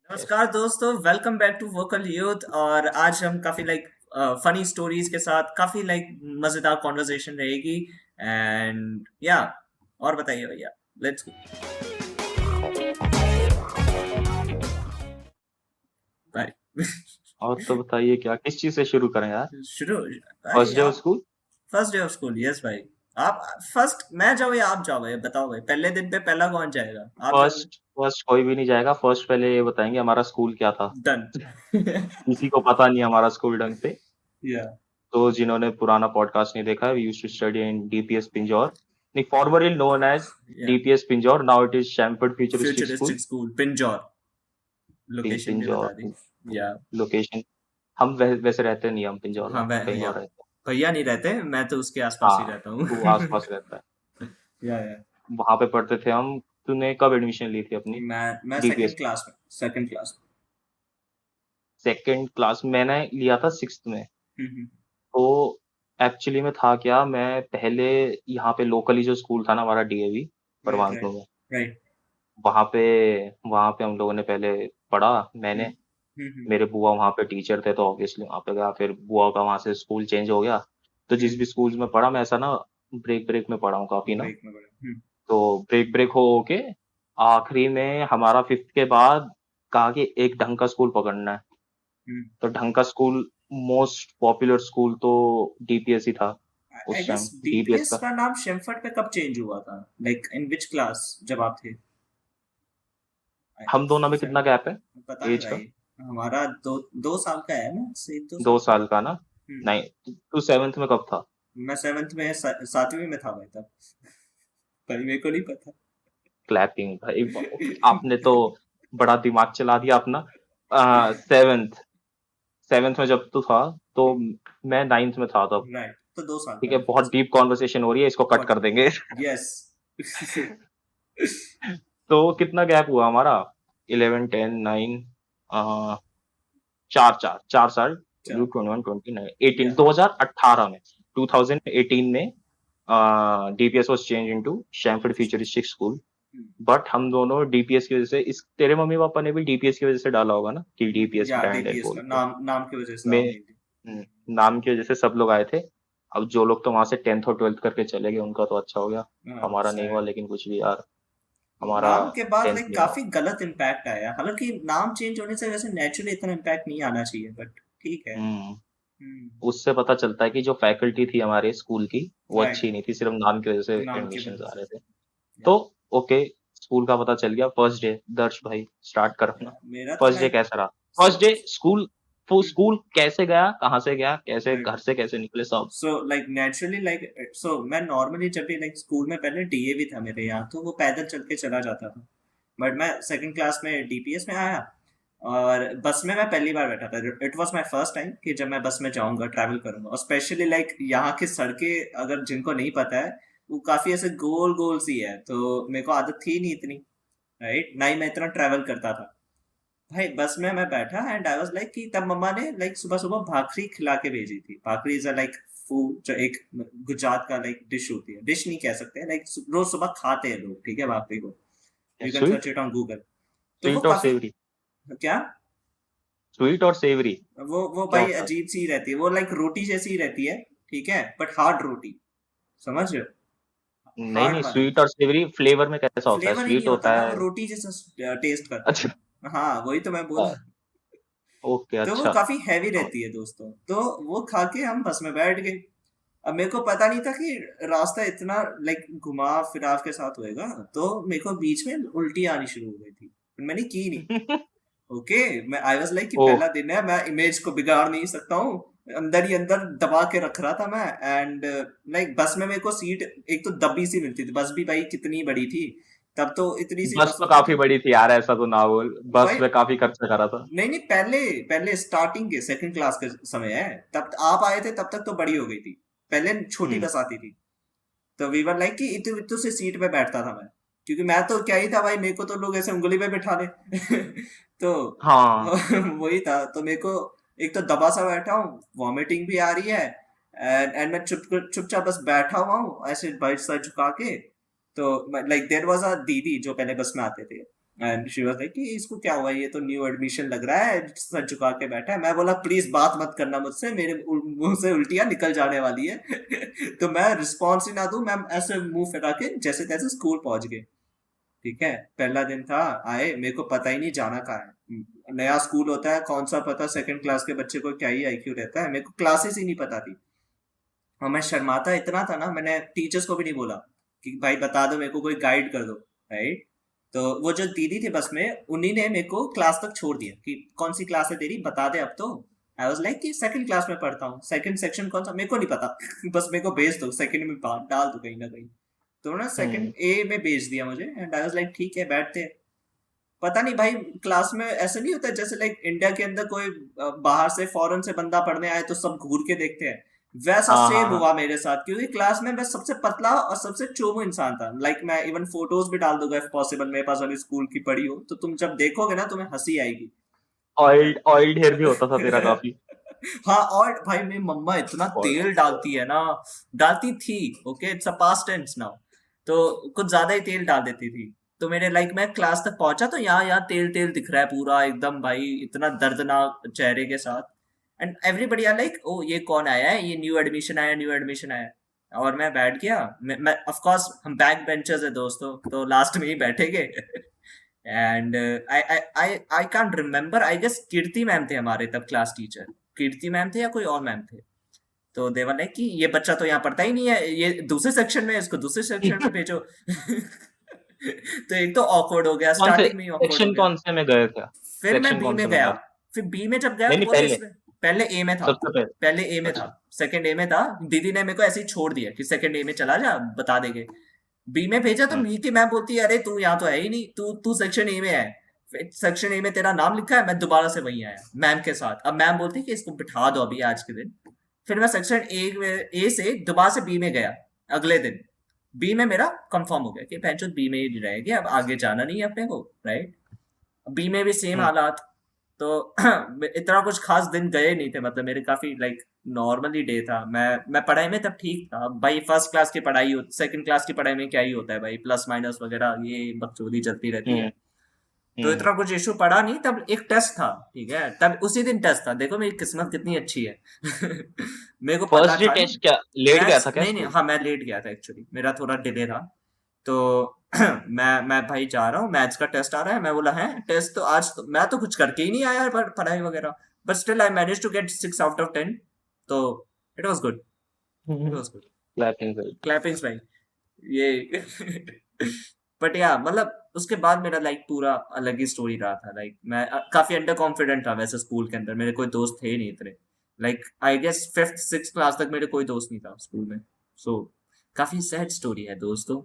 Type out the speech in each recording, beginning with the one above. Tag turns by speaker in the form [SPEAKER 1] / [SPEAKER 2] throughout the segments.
[SPEAKER 1] नमस्कार दोस्तों, welcome back to Vocal Youth. और आज हम काफी फनी स्टोरीज के साथ काफी मजेदार कॉन्वर्सेशन रहेगी। एंड या और बताइए भैया, लेट्स गो। बाय।
[SPEAKER 2] और तो बताइए क्या किस चीज से शुरू करें यार।
[SPEAKER 1] शुरू भाई
[SPEAKER 2] फर्स्ट डे ऑफ
[SPEAKER 1] आप।
[SPEAKER 2] School.
[SPEAKER 1] First day of school, yes भाई। आप फर्स्ट, मैं जाऊँ या आप जाओ भाई? बताओ भाई, पहले दिन पे पहला कौन जाएगा? आप जाओगे?
[SPEAKER 2] फर्स्ट फर्स्ट कोई भी नहीं जाएगा। फर्स्ट पहले ये बताएंगे हमारा स्कूल क्या था।
[SPEAKER 1] डन।
[SPEAKER 2] किसी को पता नहीं हमारा स्कूल ढंग से।
[SPEAKER 1] या
[SPEAKER 2] तो जिन्होंने पुराना पॉडकास्ट नहीं देखा है, we used to study in DPS Pinjore, नहीं फॉर्मरली नोन एज
[SPEAKER 1] या
[SPEAKER 2] DPS Pinjore, now it is Shamford Futuristic School.
[SPEAKER 1] Futuristic School Pinjore. Location भी बता दी।
[SPEAKER 2] पिंजौर
[SPEAKER 1] या
[SPEAKER 2] लोकेशन। हम वैसे रहते नहीं, हम पिंजौर में
[SPEAKER 1] हाँ मैं
[SPEAKER 2] कहीं
[SPEAKER 1] या
[SPEAKER 2] और रहते हैं।
[SPEAKER 1] भैया नहीं रहते, मैं तो उसके आसपास ही
[SPEAKER 2] हाँ,
[SPEAKER 1] रहता हूँ।
[SPEAKER 2] तू आसपास रहता है।
[SPEAKER 1] या
[SPEAKER 2] वहां पे पढ़ते थे हम। तूने कब एडमिशन ली थी अपनी
[SPEAKER 1] मैं सेकंड
[SPEAKER 2] डीपीएस?
[SPEAKER 1] क्लास में, सेकंड क्लास
[SPEAKER 2] सेकेंड क्लास मैंने लिया था सिक्स्थ में।
[SPEAKER 1] में। हम्म।
[SPEAKER 2] तो एक्चुअली में था क्या, मैं पहले यहाँ पे लोकली जो स्कूल था ना हमारा, डीएवी
[SPEAKER 1] राइट
[SPEAKER 2] परमानपुर
[SPEAKER 1] राइट
[SPEAKER 2] में,
[SPEAKER 1] राइट।
[SPEAKER 2] वहाँ पे वहाँ पे हम लोगों ने पहले पढ़ा। मैंने,
[SPEAKER 1] हम्म।
[SPEAKER 2] मेरे बुआ वहाँ पे टीचर थे तो ऑब्वियसली वहाँ पे गया। फिर बुआ का वहाँ से स्कूल चेंज हो गया। तो जिस भी स्कूल में पढ़ा मैं, ऐसा ना ब्रेक ब्रेक में पढ़ा हूँ काफी ना।
[SPEAKER 1] ब्रेक में बड़ा।
[SPEAKER 2] तो ब्रेक ब्रेक हो के आखिरी में हमारा फिफ्थ के बाद कहा कि एक ढंग का स्कूल पकड़ना है।
[SPEAKER 1] हम्म।
[SPEAKER 2] तो ढंग का स्कूल, मोस्ट पॉपुलर स्कूल तो डीपीएस ही था
[SPEAKER 1] आई
[SPEAKER 2] उस
[SPEAKER 1] गेस
[SPEAKER 2] टाइम, डीपीएस
[SPEAKER 1] डीपीएस
[SPEAKER 2] का।
[SPEAKER 1] का नाम शेमफर्ड पे कब चेंज हुआ था? लाइक इन विच क्लास जब आप थे?
[SPEAKER 2] हम दोनों में कितना गैप है
[SPEAKER 1] पता नहीं
[SPEAKER 2] एज का?
[SPEAKER 1] भाई। हमारा दो 2 साल का है ना, से 2 साल।
[SPEAKER 2] 2 साल का ना। नहीं, तू सेवेंथ में कब था?
[SPEAKER 1] मैं सेवन्थ में, सातवीं में था भाई तब। पर मेरे को नहीं पता।
[SPEAKER 2] क्लैपिंग भाई, आपने तो बड़ा दिमाग चला दिया अपना। सेवेंथ सेवेंथ में जब तू था तो मैं नाइन्थ में था तब।
[SPEAKER 1] राइट, तो 2 साल
[SPEAKER 2] ठीक
[SPEAKER 1] का
[SPEAKER 2] है, बहुत
[SPEAKER 1] डिफरेंस।
[SPEAKER 2] डीप कॉन्वर्सेशन हो रही है, इसको कट कर देंगे।
[SPEAKER 1] यस।
[SPEAKER 2] तो कितना गैप हुआ हमारा? 11 10 9, चार चार 4 साल।
[SPEAKER 1] चल।
[SPEAKER 2] 21 29
[SPEAKER 1] या
[SPEAKER 2] 18, 2018 में, 2018 में DPS was change into Shamford Futuristic School. But हम दोनों डीपीएस की वजह से, इस तेरे मम्मी पापा ने भी डीपीएस की वजह से डाला होगा ना कि डीपीएस
[SPEAKER 1] या
[SPEAKER 2] ब्रांड है
[SPEAKER 1] डीपीएस
[SPEAKER 2] बोल
[SPEAKER 1] का
[SPEAKER 2] के।
[SPEAKER 1] नाम नाम की वजह से
[SPEAKER 2] मैं,
[SPEAKER 1] आप नहीं थे।
[SPEAKER 2] नाम की वजह से सब लोग आए थे। अब जो लोग तो वहां से 10th और 12th करके चले गए उनका तो अच्छा हो गया।
[SPEAKER 1] हाँ,
[SPEAKER 2] हमारा नहीं हुआ,
[SPEAKER 1] सैड।
[SPEAKER 2] लेकिन कुछ भी यार, हमारा
[SPEAKER 1] नाम के बाद
[SPEAKER 2] 10th नहीं हुआ।
[SPEAKER 1] काफी गलत इम्पैक्ट आया, हालांकि नाम चेंज होने से वैसे नेचुरली इतना इम्पैक्ट नहीं आना चाहिए, बट ठीक है।
[SPEAKER 2] हम्म उससे पता चलता है कि जो फैकल्टी थी हमारे स्कूल की वो
[SPEAKER 1] राइट।
[SPEAKER 2] अच्छी नहीं थी, सिर्फ नाम की वजह से
[SPEAKER 1] नाम की
[SPEAKER 2] एडमिशन
[SPEAKER 1] वजह
[SPEAKER 2] आ
[SPEAKER 1] से।
[SPEAKER 2] रहे थे।
[SPEAKER 1] या
[SPEAKER 2] तो ओके, स्कूल का पता चल गया। फर्स्ट डे, दर्श भाई स्टार्ट कर अपना।
[SPEAKER 1] मेरा तो
[SPEAKER 2] फर्स्ट डे
[SPEAKER 1] लाइक
[SPEAKER 2] कैसा रहा?
[SPEAKER 1] सो
[SPEAKER 2] फर्स्ट डे स्कूल, वो स्कूल कैसे गया, कहाँ से गया, कैसे
[SPEAKER 1] राइट।
[SPEAKER 2] घर से कैसे निकले सब?
[SPEAKER 1] सो लाइक नेचुरली मैं नॉर्मली जब भी लाइक स्कूल में पहले डीएवी था मेरे यहाँ, तो वो पैदल चल के चला जाता था। बट मैं सेकंड क्लास में डीपीएस में आया, और बस में मैं पहली बार बैठा था। It was my first time कि जब मैं बस में जाऊंगा, ट्रैवल करूंगा। और स्पेशली लाइक यहाँ की सड़कें, अगर जिनको नहीं पता है, वो काफी ऐसे गोल गोल सी है, तो मेरे को आदत थी नहीं इतनी। राइट, ना ही मैं इतना ट्रैवल करता था। भाई बस में मैं बैठा एंड आई वाज लाइक कि तब मम्मा ने लाइक सुबह सुबह भाखरी खिला के भेजी थी। Bhakri is a like food, जो एक गुजरात का लाइक डिश होती है। डिश नहीं कह सकते, लाइक रोज सुबह खाते हैं लोग, ठीक है, भाखरी को। You can
[SPEAKER 2] sweet,
[SPEAKER 1] search it on Google. तो वो
[SPEAKER 2] स्वीट और
[SPEAKER 1] काफी।
[SPEAKER 2] सेवरी,
[SPEAKER 1] क्या?
[SPEAKER 2] स्वीट और सेवरी
[SPEAKER 1] वो
[SPEAKER 2] क्या
[SPEAKER 1] भाई
[SPEAKER 2] होता है?
[SPEAKER 1] अजीब सी रहती है, वो लाइक रोटी जैसी ही रहती है। ठीक है, बट हार्ड रोटी। समझ रहे हो?
[SPEAKER 2] नहीं नहीं,
[SPEAKER 1] हार्ड वाली।
[SPEAKER 2] स्वीट और सेवरी फ्लेवर में कैसा होता है?
[SPEAKER 1] फ्लेवर ही नहीं
[SPEAKER 2] स्वीट
[SPEAKER 1] होता
[SPEAKER 2] होता
[SPEAKER 1] ना, वो
[SPEAKER 2] है।
[SPEAKER 1] रोटी जैसा टेस्ट करता
[SPEAKER 2] अच्छा।
[SPEAKER 1] है। हाँ, वही तो मैं बोल।
[SPEAKER 2] ओके,
[SPEAKER 1] तो वो
[SPEAKER 2] अच्छा।
[SPEAKER 1] काफी हैवी
[SPEAKER 2] तो
[SPEAKER 1] रहती है दोस्तों, तो वो खा के हम बस में बैठ गए। अब मेरे को पता नहीं था कि रास्ता इतना लाइक घुमा फिरा के साथ होएगा, तो मेरे को बीच में उल्टी आनी शुरू हो गई थी, पर मैंने की नहीं। ओके। मैं आई वाज लाइक कि
[SPEAKER 2] ओह,
[SPEAKER 1] पहला दिन है, मैं इमेज को बिगाड़ नहीं सकता हूँ। अंदर ही अंदर दबा के रख रहा था मैं। एंड लाइक बस में मेरे को सीट एक तो दबी सी मिलती थी। बस भी भाई कितनी बड़ी थी, तब तो इतनी सी
[SPEAKER 2] बस
[SPEAKER 1] बस
[SPEAKER 2] तो
[SPEAKER 1] होती
[SPEAKER 2] काफी
[SPEAKER 1] थी।
[SPEAKER 2] बड़ी थी यार, ऐसा तो ना बोल। बस
[SPEAKER 1] भाई
[SPEAKER 2] में काफी खर्चा करा था।
[SPEAKER 1] नहीं नहीं, पहले पहले स्टार्टिंग के सेकंड क्लास के समय है, तब आप आए थे तब तक तो बड़ी हो गई थी। पहले छोटी
[SPEAKER 2] हम्म
[SPEAKER 1] बस आती थी। तो वी वर लाइक कि इतु इतु से सीट पे बैठता था मैं, क्योंकि मैं तो क्या ही था भाई, मेरे को तो लोग ऐसे उंगली पे बैठा दे। तो
[SPEAKER 2] हाँ।
[SPEAKER 1] वही था, तो मेरे को एक तो दबा सा बैठा हूँ, वॉमिटिंग भी आ रही है। एंड मैं चुपचाप बस बैठा हुआ हूँ ऐसे, बाइट सर झुका के। तो लाइक देयर वाज अ दीदी जो पहले बस में आते थे। एंड शी वाज लाइक कि इसको क्या हुआ, ये तो न्यू एडमिशन लग रहा है, सर झुका के बैठा है। मैं बोला प्लीज बात मत करना मुझसे, मेरे मुंह से उल्टियां निकल जाने वाली है। तो मैं रिस्पॉन्स ही ना दूं, मैं ऐसे मुंह फिरा के जैसे तैसे स्कूल पहुंच गए। ठीक है, पहला दिन था, आए, मेरे को पता ही नहीं जाना कहाँ है, नया स्कूल होता है, कौन सा पता सेकंड क्लास के बच्चे को क्या ही आईक्यू रहता है, मेरे को क्लासेस ही नहीं पता थी। और मैं शर्माता इतना था ना, मैंने टीचर्स को भी नहीं बोला कि भाई बता दो मेरे को, कोई गाइड कर दो, राइट। तो वो जो दीदी थी बस में, उन्हीं ने मेरे को क्लास तक छोड़ दिया कि कौन सी क्लास है तेरी, बता दे अब तो। आई वाज लाइक कि सेकंड क्लास में पढ़ता हूँ, सेकंड सेक्शन कौन सा मेरे को नहीं पता। बस मेरे को भेज दो, सेकंड में डाल दो कहीं ना कहीं। तो ना सेकंड
[SPEAKER 2] हम्म।
[SPEAKER 1] ए में भेज दिया मुझे, एंड आई वाज लाइक ठीक है बैठते हैं। पता नहीं भाई, क्लास में ऐसा नहीं होता जैसे लाइक इंडिया के अंदर कोई बाहर से फॉरेन से बंदा पढ़ने आए तो सब घूर के देखते हैं, वैसा
[SPEAKER 2] हाँ हाँ
[SPEAKER 1] सेम
[SPEAKER 2] हाँ।
[SPEAKER 1] हुआ मेरे साथ, क्योंकि क्लास में मैं सबसे पतला और सबसे चोमू इंसान था। लाइक मैं इवन फोटोज भी डाल दूंगा इफ पॉसिबल, मेरे पास अभी स्कूल की पड़ी हो तो तुम जब देखोगे ना तुम्हें हंसी आएगी।
[SPEAKER 2] ऑयल्ड हेयर भी होता था तेरा काफी।
[SPEAKER 1] हाँ, और भाई मेरी मम्मा इतना
[SPEAKER 2] और
[SPEAKER 1] तेल डालती है ना, डालती थी, okay it's a past tense now, तो कुछ ज्यादा ही तेल डाल देती थी। तो मेरे लाइक मैं क्लास तक पहुंचा तो यहाँ यहाँ तेल तेल दिख रहा है पूरा एकदम भाई, इतना दर्दनाक चेहरे के साथ। And everybody are like oh ये कौन आया है, ये न्यू एडमिशन आया, न्यू एडमिशन आया। और मैं बैठ गया, मैं ऑफ कोर्स हम बैक बेंचर्स है दोस्तों, तो लास्ट में ही बैठेंगे। And I can't remember, I guess Kirti ma'am थे हमारे तब क्लास टीचर, कीर्ति मैम थे या कोई और मैम थे। तो देवर लाइक कि ये बच्चा तो यहाँ पढ़ता ही नहीं है, ये दूसरे सेक्शन में है, इसको दूसरे सेक्शन में भेजो। तो एक तो ऑकवर्ड हो गया,
[SPEAKER 2] कौन से
[SPEAKER 1] स्टार्टिंग में ही ऑकवर्ड हो
[SPEAKER 2] सेक्शन,
[SPEAKER 1] गया।
[SPEAKER 2] कौन से में गए थे?
[SPEAKER 1] फिर मैं
[SPEAKER 2] सेक्शन
[SPEAKER 1] बी
[SPEAKER 2] कौन
[SPEAKER 1] में
[SPEAKER 2] से में
[SPEAKER 1] गया।
[SPEAKER 2] था?
[SPEAKER 1] फिर बी में जब गया
[SPEAKER 2] नहीं
[SPEAKER 1] तो
[SPEAKER 2] नहीं,
[SPEAKER 1] बोले
[SPEAKER 2] पहले,
[SPEAKER 1] इसमें, पहले ए में था,
[SPEAKER 2] सबसे पहले।
[SPEAKER 1] पहले ए में था,
[SPEAKER 2] अच्छा।
[SPEAKER 1] सेकंड ए में था। दीदी ने मेरे को ऐसे ही छोड़ दिया कि सेकंड ए में चला जा, बता देंगे। बी में भेजा तो
[SPEAKER 2] हम्म
[SPEAKER 1] मी की मैम बोलती है अरे तू यहाँ तो है ही नहीं, तू तू सेक्शन ए में है। सेक्शन ए में तेरा नाम लिखा है, मैं दोबारा से वहीं आया मैम के साथ। अब मैम बोलती है कि इसको बिठा दो अभी आज के दिन। फिर मैं सेक्शन ए से दोबारा से बी में गया अगले दिन। बी में मेरा कंफर्म हो गया कि पहचान बी में ही रहेगी, अब आगे जाना नहीं है अपने को, राइट। बी में भी सेम
[SPEAKER 2] हम्म
[SPEAKER 1] हालात। तो इतना कुछ खास दिन गए नहीं थे, मतलब मेरे काफी लाइक नॉर्मली डे था। मैं पढ़ाई में तब ठीक था भाई, फर्स्ट क्लास की पढ़ाई हो, सेकंड क्लास की पढ़ाई में क्या ही होता है भाई, प्लस माइनस वगैरह ये बकचोदी चलती रहती
[SPEAKER 2] हम्म
[SPEAKER 1] है। तो
[SPEAKER 2] हम्म।
[SPEAKER 1] इतना कुछ इशू पड़ा नहीं। तब एक टेस्ट था, ठीक है, तब उसी दिन टेस्ट था, देखो मेरी किस्मत कितनी अच्छी है। मेरे को पता
[SPEAKER 2] फर्स्ट डे
[SPEAKER 1] था नहीं।
[SPEAKER 2] टेस्ट क्या लेट गया
[SPEAKER 1] मैथ्स
[SPEAKER 2] था क्या
[SPEAKER 1] नहीं नहीं,
[SPEAKER 2] स्कूल?
[SPEAKER 1] हाँ मैं लेट गया था एक्चुअली, मेरा थोड़ा डिले था। तो मैं भाई जा रहा हूँ, मैथ्स का टेस्ट आ रहा है, मैं बोला है टेस्ट तो आज तो मैं तो कुछ करके ही नहीं आया पर पढ़ाई वगैरह, but still I manage to get 6 out of 10। तो it was good, it was good.
[SPEAKER 2] Clapping भाई।
[SPEAKER 1] क्लैपिंग्स भाई, ये। बट या मतलब उसके बाद मेरा लाइक पूरा अलग ही स्टोरी रहा था। लाइक मैं काफी अंडर कॉन्फिडेंट था वैसे स्कूल के अंदर, मेरे कोई दोस्त थे ही नहीं इतने। Like I guess fifth six class तक मेरे कोई दोस्त नहीं था स्कूल में। सो काफी सैड स्टोरी है दोस्तों।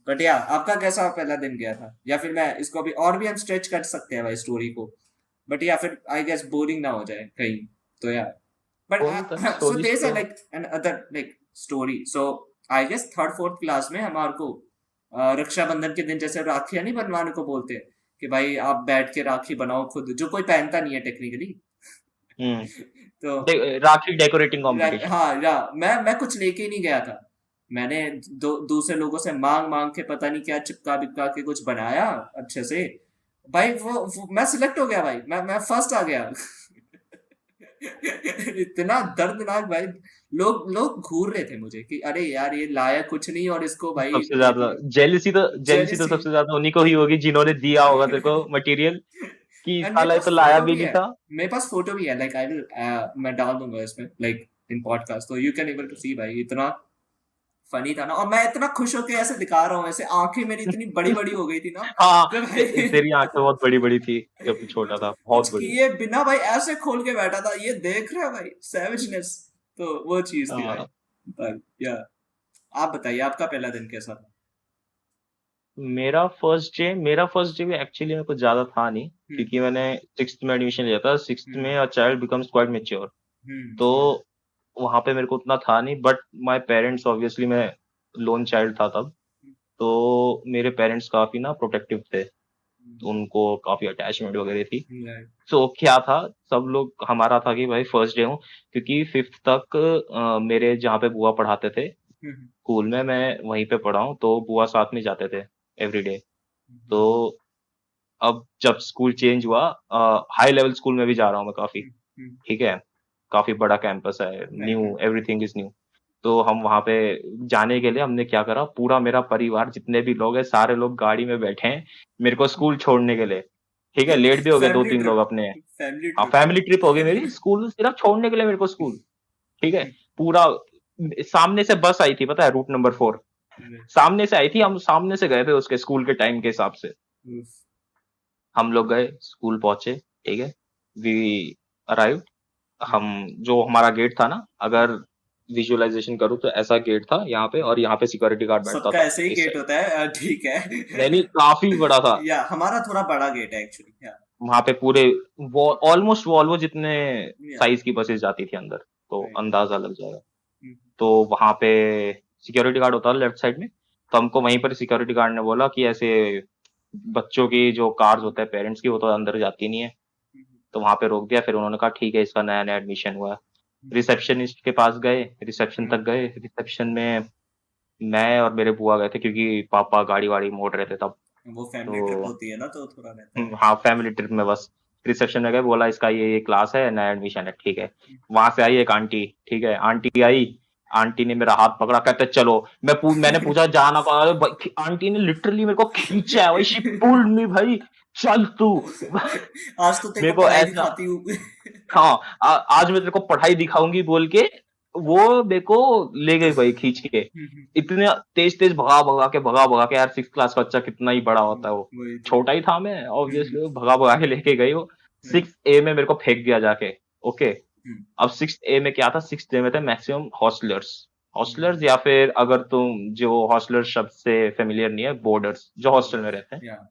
[SPEAKER 1] बट या आपका कैसा पहला दिन गया था, या फिर मैं इसको अभी और भी हम स्ट्रेच कर सकते हैं भाई स्टोरी को, बट या फिर आई गेस बोरिंग ना हो जाए कहीं। तो या बट
[SPEAKER 2] कोई तो
[SPEAKER 1] सो
[SPEAKER 2] स्टोरीज
[SPEAKER 1] देयर
[SPEAKER 2] तो।
[SPEAKER 1] Like another like story. So I guess third fourth class में हमारे को रक्षाबंधन के दिन जैसे राखियां नहीं बनवाने को बोलते हैं कि भाई आप बैठ के राखी बनाओ खुद, जो कोई पहनता नहीं है टेक्निकली।
[SPEAKER 2] हम्म।
[SPEAKER 1] तो
[SPEAKER 2] राखी डेकोरेटिंग कंपटीशन।
[SPEAKER 1] हाँ या मैं कुछ लेके ही नहीं गया था। मैंने दूसरे लोगों से मांग मांग के पता नहीं क्या चिपका बिपका के कुछ बनाया अच्छे से। भाई वो मैं सिलेक्ट हो गया भाई, मैं फर्स्ट आ गया। इतना दर्दनाक भाई, लोग लोग घूर रहे थे मुझे कि अरे यार ये लाया कुछ नहीं और इसको भाई
[SPEAKER 2] सबसे
[SPEAKER 1] दे
[SPEAKER 2] ज्यादा
[SPEAKER 1] दिया।
[SPEAKER 2] जेलिसी तो
[SPEAKER 1] जेलिसी।
[SPEAKER 2] सबसे ज्यादा उन्हीं को ही होगी जिन्होंने दिया होगा तेरे को मटेरियल, कि
[SPEAKER 1] एंड मेरे
[SPEAKER 2] साला ये
[SPEAKER 1] पास
[SPEAKER 2] तो लाया
[SPEAKER 1] फोटो
[SPEAKER 2] भी
[SPEAKER 1] भी
[SPEAKER 2] नहीं
[SPEAKER 1] है,
[SPEAKER 2] था।
[SPEAKER 1] मेरे पास फोटो भी है, लाइक आई विल मैं डाल दूंगा इसमें लाइक इन पॉडकास्ट, तो यू कैन एबल टू सी भाई इतना फनी था ना। और मैं इतना खुश होकर ऐसे दिखा रहा हूँ, ऐसे आंखें मेरी इतनी बड़ी बड़ी हो गई थी ना
[SPEAKER 2] हाँ,
[SPEAKER 1] कि भाई
[SPEAKER 2] तेरी आंखें बहुत बड़ी बड़ी थी जब तू छोटा था,
[SPEAKER 1] कुछ
[SPEAKER 2] बहुत बड़ी।
[SPEAKER 1] किए बिना भाई ऐसे खोल के बैठा था, ये देख रहे हो भाई सैविजनेस। तो वो चीज थी भाई।
[SPEAKER 2] हाँ।
[SPEAKER 1] भाई या आप बताइए आपका पहला दिन कैसा था।
[SPEAKER 2] मेरा फर्स्ट डे भी एक्चुअली में कुछ ज्यादा था नहीं,
[SPEAKER 1] हम्म
[SPEAKER 2] क्योंकि मैंने सिक्स्थ में एडमिशन लिया था। सिक्स्थ
[SPEAKER 1] हम्म
[SPEAKER 2] में a child becomes quite mature, तो
[SPEAKER 1] हम्म
[SPEAKER 2] वहां पे मेरे को उतना था नहीं। बट माय पेरेंट्स, ऑब्वियसली मैं लोन चाइल्ड था तब, तो मेरे पेरेंट्स काफी ना प्रोटेक्टिव थे, तो उनको काफी अटैचमेंट वगैरह थी।
[SPEAKER 1] राइट
[SPEAKER 2] तो क्या था, सब लोग, हमारा था कि भाई फर्स्ट डे हूँ, क्योंकि फिफ्थ तक मेरे जहाँ पे बुआ पढ़ाते थे
[SPEAKER 1] हम्म
[SPEAKER 2] स्कूल में, मैं वहीं पे पढ़ा हूँ, तो बुआ साथ में जाते थे एवरी डे। तो अब जब स्कूल चेंज हुआ, हाई लेवल स्कूल में भी जा रहा हूँ मैं काफी, ठीक है, काफी बड़ा कैंपस है, new,
[SPEAKER 1] right
[SPEAKER 2] everything is new. तो हम वहां पे जाने के लिए हमने क्या करा, पूरा मेरा परिवार जितने भी लोग हैं सारे लोग गाड़ी में बैठे हैं मेरे को स्कूल छोड़ने के लिए, ठीक है, लेट भी हो गए दो
[SPEAKER 1] फैमिली
[SPEAKER 2] तीन लोग
[SPEAKER 1] ट्रिप,
[SPEAKER 2] अपने।
[SPEAKER 1] फैमिली
[SPEAKER 2] हाँ,
[SPEAKER 1] ट्रिप।
[SPEAKER 2] फैमिली ट्रिप हो गई मेरी, स्कूल सिर्फ छोड़ने के लिए मेरे को स्कूल, ठीक है, पूरा। सामने से बस आई थी, पता है, रूट नंबर 4 सामने से आई थी, हम सामने से गए थे उसके स्कूल के टाइम के हिसाब से। हम लोग गए, स्कूल पहुंचे, ठीक है, वी अराइव। हम, जो हमारा गेट था ना, अगर विजुअलाइजेशन करूँ तो ऐसा गेट था यहाँ पे, और यहाँ पे सिक्योरिटी गार्ड बैठता
[SPEAKER 1] सबका
[SPEAKER 2] था
[SPEAKER 1] ऐसे ही
[SPEAKER 2] इस
[SPEAKER 1] गेट
[SPEAKER 2] साइड।
[SPEAKER 1] होता है, ठीक है।
[SPEAKER 2] नहीं नहीं, काफी बड़ा था।
[SPEAKER 1] या हमारा थोड़ा बड़ा गेट है एक्चुअली, या
[SPEAKER 2] वहां पे पूरे ऑलमोस्ट वॉल्वो जितने
[SPEAKER 1] या
[SPEAKER 2] साइज की बसेस जाती थी अंदर, तो
[SPEAKER 1] राइट।
[SPEAKER 2] अंदाजा लग जाएगा। तो वहां पे सिक्योरिटी गार्ड होता है लेफ्ट साइड में, तो हमको वहीं पर सिक्योरिटी गार्ड ने बोला कि ऐसे बच्चों की जो कार्स होते हैं पेरेंट्स की, वो तो अंदर जाती नहीं है। तो वहां पे रोक दिया, फिर उन्होंने कहा ठीक है, इसका नया नया एडमिशन हुआ है। रिसेप्शनिस्ट के पास गए, रिसेप्शन तक गए, रिसेप्शन में मैं और मेरे बुआ गए थे क्योंकि पापा गाड़ी वाड़ी मोड़ रहे थे तब।
[SPEAKER 1] वो फैमिली ट्रिप
[SPEAKER 2] तो
[SPEAKER 1] होती है ना, तो थोड़ा रहता है।
[SPEAKER 2] हाँ, फैमिली ट्रिप में बस रिसेप्शन में गए, बोला इसका ये क्लास है, नया एडमिशन है, ठीक है। वहां से आई एक आंटी, ठीक है, आंटी आई, आंटी ने मेरा हाथ पकड़ा, कहते चलो। मैंने पूछा जाना कहाँ है? आंटी ने लिटरली मेरे को खींचा है भाई, शी पुल्ड मी भाई, चल तू।
[SPEAKER 1] आज तो तेरे
[SPEAKER 2] मेरे
[SPEAKER 1] को
[SPEAKER 2] को
[SPEAKER 1] पढ़ाई
[SPEAKER 2] ऐसा,
[SPEAKER 1] दिखाती हूँ।
[SPEAKER 2] हाँ, आज मैं तेरे को पढ़ाई दिखाऊंगी बोल के वो मेरे को ले गई भाई खींच के। इतने तेज तेज भगा भगा के यार, 6 क्लास का बच्चा कितना ही बड़ा होता है वो,
[SPEAKER 1] वही तो।
[SPEAKER 2] छोटा ही था मैं ऑब्वियसली, भगा भगा के लेके गई वो। 6A में मेरे को फेंक दिया जाके, ओके। अब 6A में क्या था, 6A में थे मैक्सिमम हॉस्टलर्स, हॉस्टलर्स या फिर अगर तुम जो हॉस्टलर शब्द से फेमिलियर नहीं है, बोर्डर्स जो हॉस्टल में रहते हैं,
[SPEAKER 1] या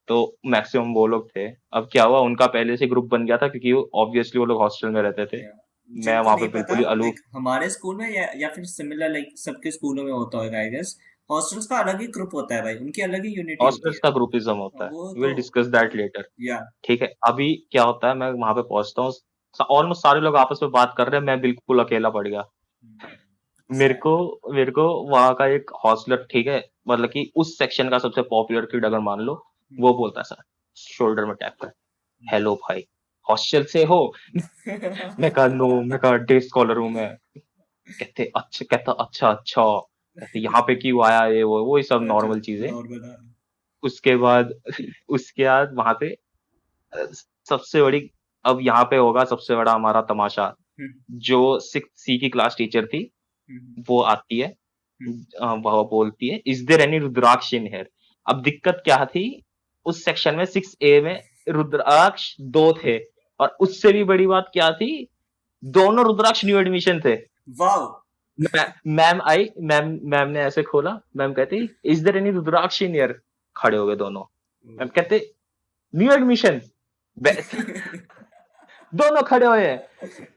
[SPEAKER 2] तो मैक्सिमम वो लोग थे। अब क्या हुआ, उनका पहले से ग्रुप बन गया था क्योंकि ऑब्वियसली वो लोग हॉस्टल में रहते थे।
[SPEAKER 1] या
[SPEAKER 2] मैं
[SPEAKER 1] जिनको
[SPEAKER 2] वहां
[SPEAKER 1] नहीं
[SPEAKER 2] पे
[SPEAKER 1] पता,
[SPEAKER 2] बिल्कुल ही अलूफ।
[SPEAKER 1] लाइक हमारे स्कूल में या फिर सिमिलर, लाइक सबके स्कूलों में होता होगा आई गेस, हॉस्टल्स का अलग ही ग्रुप होता है भाई, उनकी अलग ही यूनिटी होती
[SPEAKER 2] हॉस्टल्स
[SPEAKER 1] है।
[SPEAKER 2] का ग्रुपिज्म होता है,
[SPEAKER 1] वो तो
[SPEAKER 2] विल डिस्कस दैट लेटर,
[SPEAKER 1] या
[SPEAKER 2] ठीक है। अभी क्या होता है, मैं वहां पे पहुंचता हूँ, ऑलमोस्ट सारे लोग आपस में बात कर रहे हैं, मैं बिल्कुल अकेला पड़ गया। मेरे
[SPEAKER 1] सैड।
[SPEAKER 2] को मेरे को वहां का एक हॉस्टलर, ठीक है, मतलब कि उस सेक्शन का सबसे पॉपुलर किड अगर मान लो, वो बोलता है सर, शोल्डर में टैप कर, हेलो भाई, हॉस्टल से हो? मैं कहा नो, मैं कहा डे स्कॉलर हूँ मैं। कहता अच्छा अच्छा, कहते यहाँ पे क्यों आया, ये वो ही सब
[SPEAKER 1] अच्छा,
[SPEAKER 2] नॉर्मल चीजें।
[SPEAKER 1] नॉर्मल है।
[SPEAKER 2] उसके बाद उसके बाद वहां पे अ, सबसे बड़ी, अब यहाँ पे होगा सबसे बड़ा हमारा तमाशा। जो 6C की क्लास टीचर थी, वो आती है, वो बोलती है is there any Rudraksh in here. अब दिक्कत क्या थी, उस सेक्शन में 6A में रुद्राक्ष 2 थे, और उससे भी बड़ी बात क्या थी, दोनों रुद्राक्ष न्यू एडमिशन थे।
[SPEAKER 1] वाओ।
[SPEAKER 2] मैम आई, मैम ने ऐसे खोला, मैम कहती is there any Rudraksh in here, खड़े हो गए दोनों। मैम कहते न्यू एडमिशन, दोनों खड़े हुए हैं।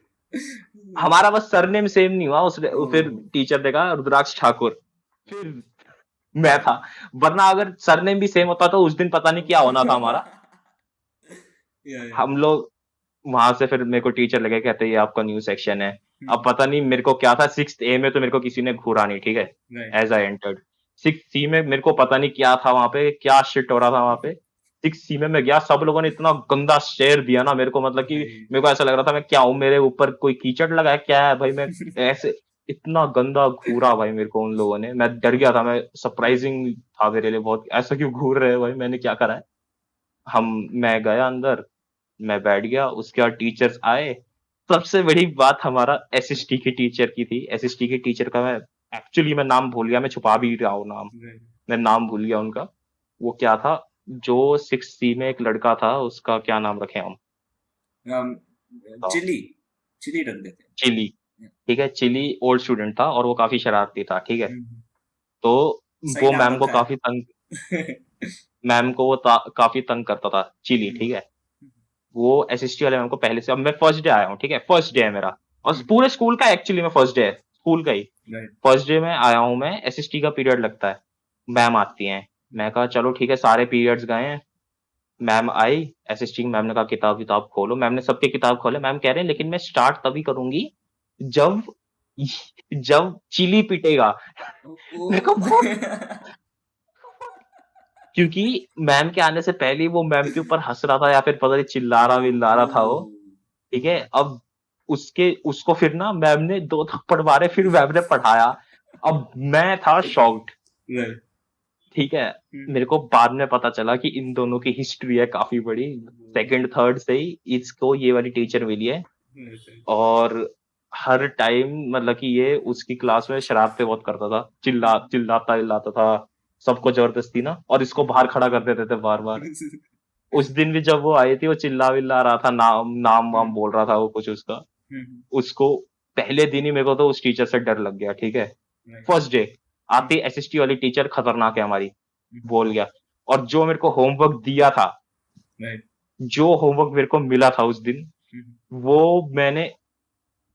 [SPEAKER 2] हमारा बस सरनेम सेम नहीं हुआ, उसने फिर टीचर ने कहा रुद्राक्ष ठाकुर, फिर मैं था। वरना अगर सरनेम भी सेम होता तो उस दिन पता नहीं क्या होना था हमारा।
[SPEAKER 1] या
[SPEAKER 2] हम लोग वहां से, फिर मेरे को टीचर लगे, कहते ये आपका न्यू सेक्शन है। अब पता नहीं मेरे को क्या था, 6A में तो मेरे को किसी ने घूरा नहीं, ठीक है,
[SPEAKER 1] right.
[SPEAKER 2] As I entered. 6C में मेरे को पता नहीं क्या था वहां पे, क्या शिट हो रहा था वहां पे। 6C में मैं गया, सब लोगों ने इतना गंदा शेयर दिया ना मेरे को, मतलब कि मेरे को ऐसा लग रहा था मैं क्या हूँ, मेरे ऊपर कोई कीचड़ लगा है क्या है भाई, मैं ऐसे, इतना गंदा घूरा भाई मेरे को उन लोगों ने, मैं डर गया था, मैं सरप्राइजिंग था मेरे लिए बहुत, ऐसा क्यों घूर रहे हैं भाई, मैंने क्या करा है। मैं गया अंदर, मैं बैठ गया, उसके बाद टीचर्स आए। सबसे बड़ी बात हमारा एसएसटी की टीचर की थी। एसएसटी की टीचर का मैं नाम भूल गया, मैं छुपा भी रहा हूँ नाम, मैं नाम भूल गया उनका। वो क्या था, जो 6C में एक लड़का था, उसका क्या नाम रखे हम,
[SPEAKER 1] चिली, चिली रख देते
[SPEAKER 2] चिली,
[SPEAKER 1] हैं।
[SPEAKER 2] ठीक है, चिली ओल्ड स्टूडेंट था और वो काफी शरारती था, ठीक है। तो
[SPEAKER 1] सही
[SPEAKER 2] वो
[SPEAKER 1] नाम
[SPEAKER 2] मैम को
[SPEAKER 1] रखा
[SPEAKER 2] काफी तंग,
[SPEAKER 1] है।
[SPEAKER 2] मैम को वो काफी तंग करता था, चिली, ठीक है। वो एसएसटी वाले मैम को पहले से, अब मैं फर्स्ट डे आया हूँ, ठीक है, फर्स्ट डे है मेरा, और पूरे स्कूल का एक्चुअली में फर्स्ट डे है, स्कूल का ही
[SPEAKER 1] राइट।
[SPEAKER 2] फर्स्ट डे में आया हूँ मैं। एसएसटी का पीरियड लगता है, मैम आती हैं, मैं कहा चलो ठीक है, सारे पीरियड्स गए हैं। मैम आई, एसएसटी की मैम ने कहा किताब किताब खोलो, मैम ने सबके किताब खोले। मैम कह रहे हैं लेकिन मैं स्टार्ट तभी करूंगी जब जब चिली पिटेगा।
[SPEAKER 1] ओ,
[SPEAKER 2] मेरे को क्योंकि मैम के आने से पहले ही वो मैम के ऊपर हंस रहा था या फिर पता नहीं चिल्ला रहा विल्ला रहा था वो, ठीक है। अब उसको फिर ना मैम ने 2 थप्पड़ मारे, फिर मैम ने पढ़ाया। अब मैं था शॉक्ड,
[SPEAKER 1] राइट।
[SPEAKER 2] ठीक है। मेरे को बाद में पता चला कि इन दोनों की हिस्ट्री है काफी बड़ी, सेकंड थर्ड से ही इसको ये वाली टीचर मिली है। और हर टाइम मतलब कि ये उसकी क्लास में शरारतें बहुत करता था, चिल्लाता था सबको जबरदस्ती ना, और इसको बाहर खड़ा कर देते थे बार बार। उस दिन भी जब वो आई थी, वो चिल्ला विल्ला रहा था, नाम नाम वाम बोल रहा था वो कुछ उसका। उसको पहले दिन ही मेरे को तो उस टीचर से डर लग गया, ठीक है। फर्स्ट डे आती एसएसटी वाली टीचर खतरनाक है हमारी, बोल गया। और जो मेरे को होमवर्क दिया था, जो होमवर्क मेरे को मिला था उस दिन, वो मैंने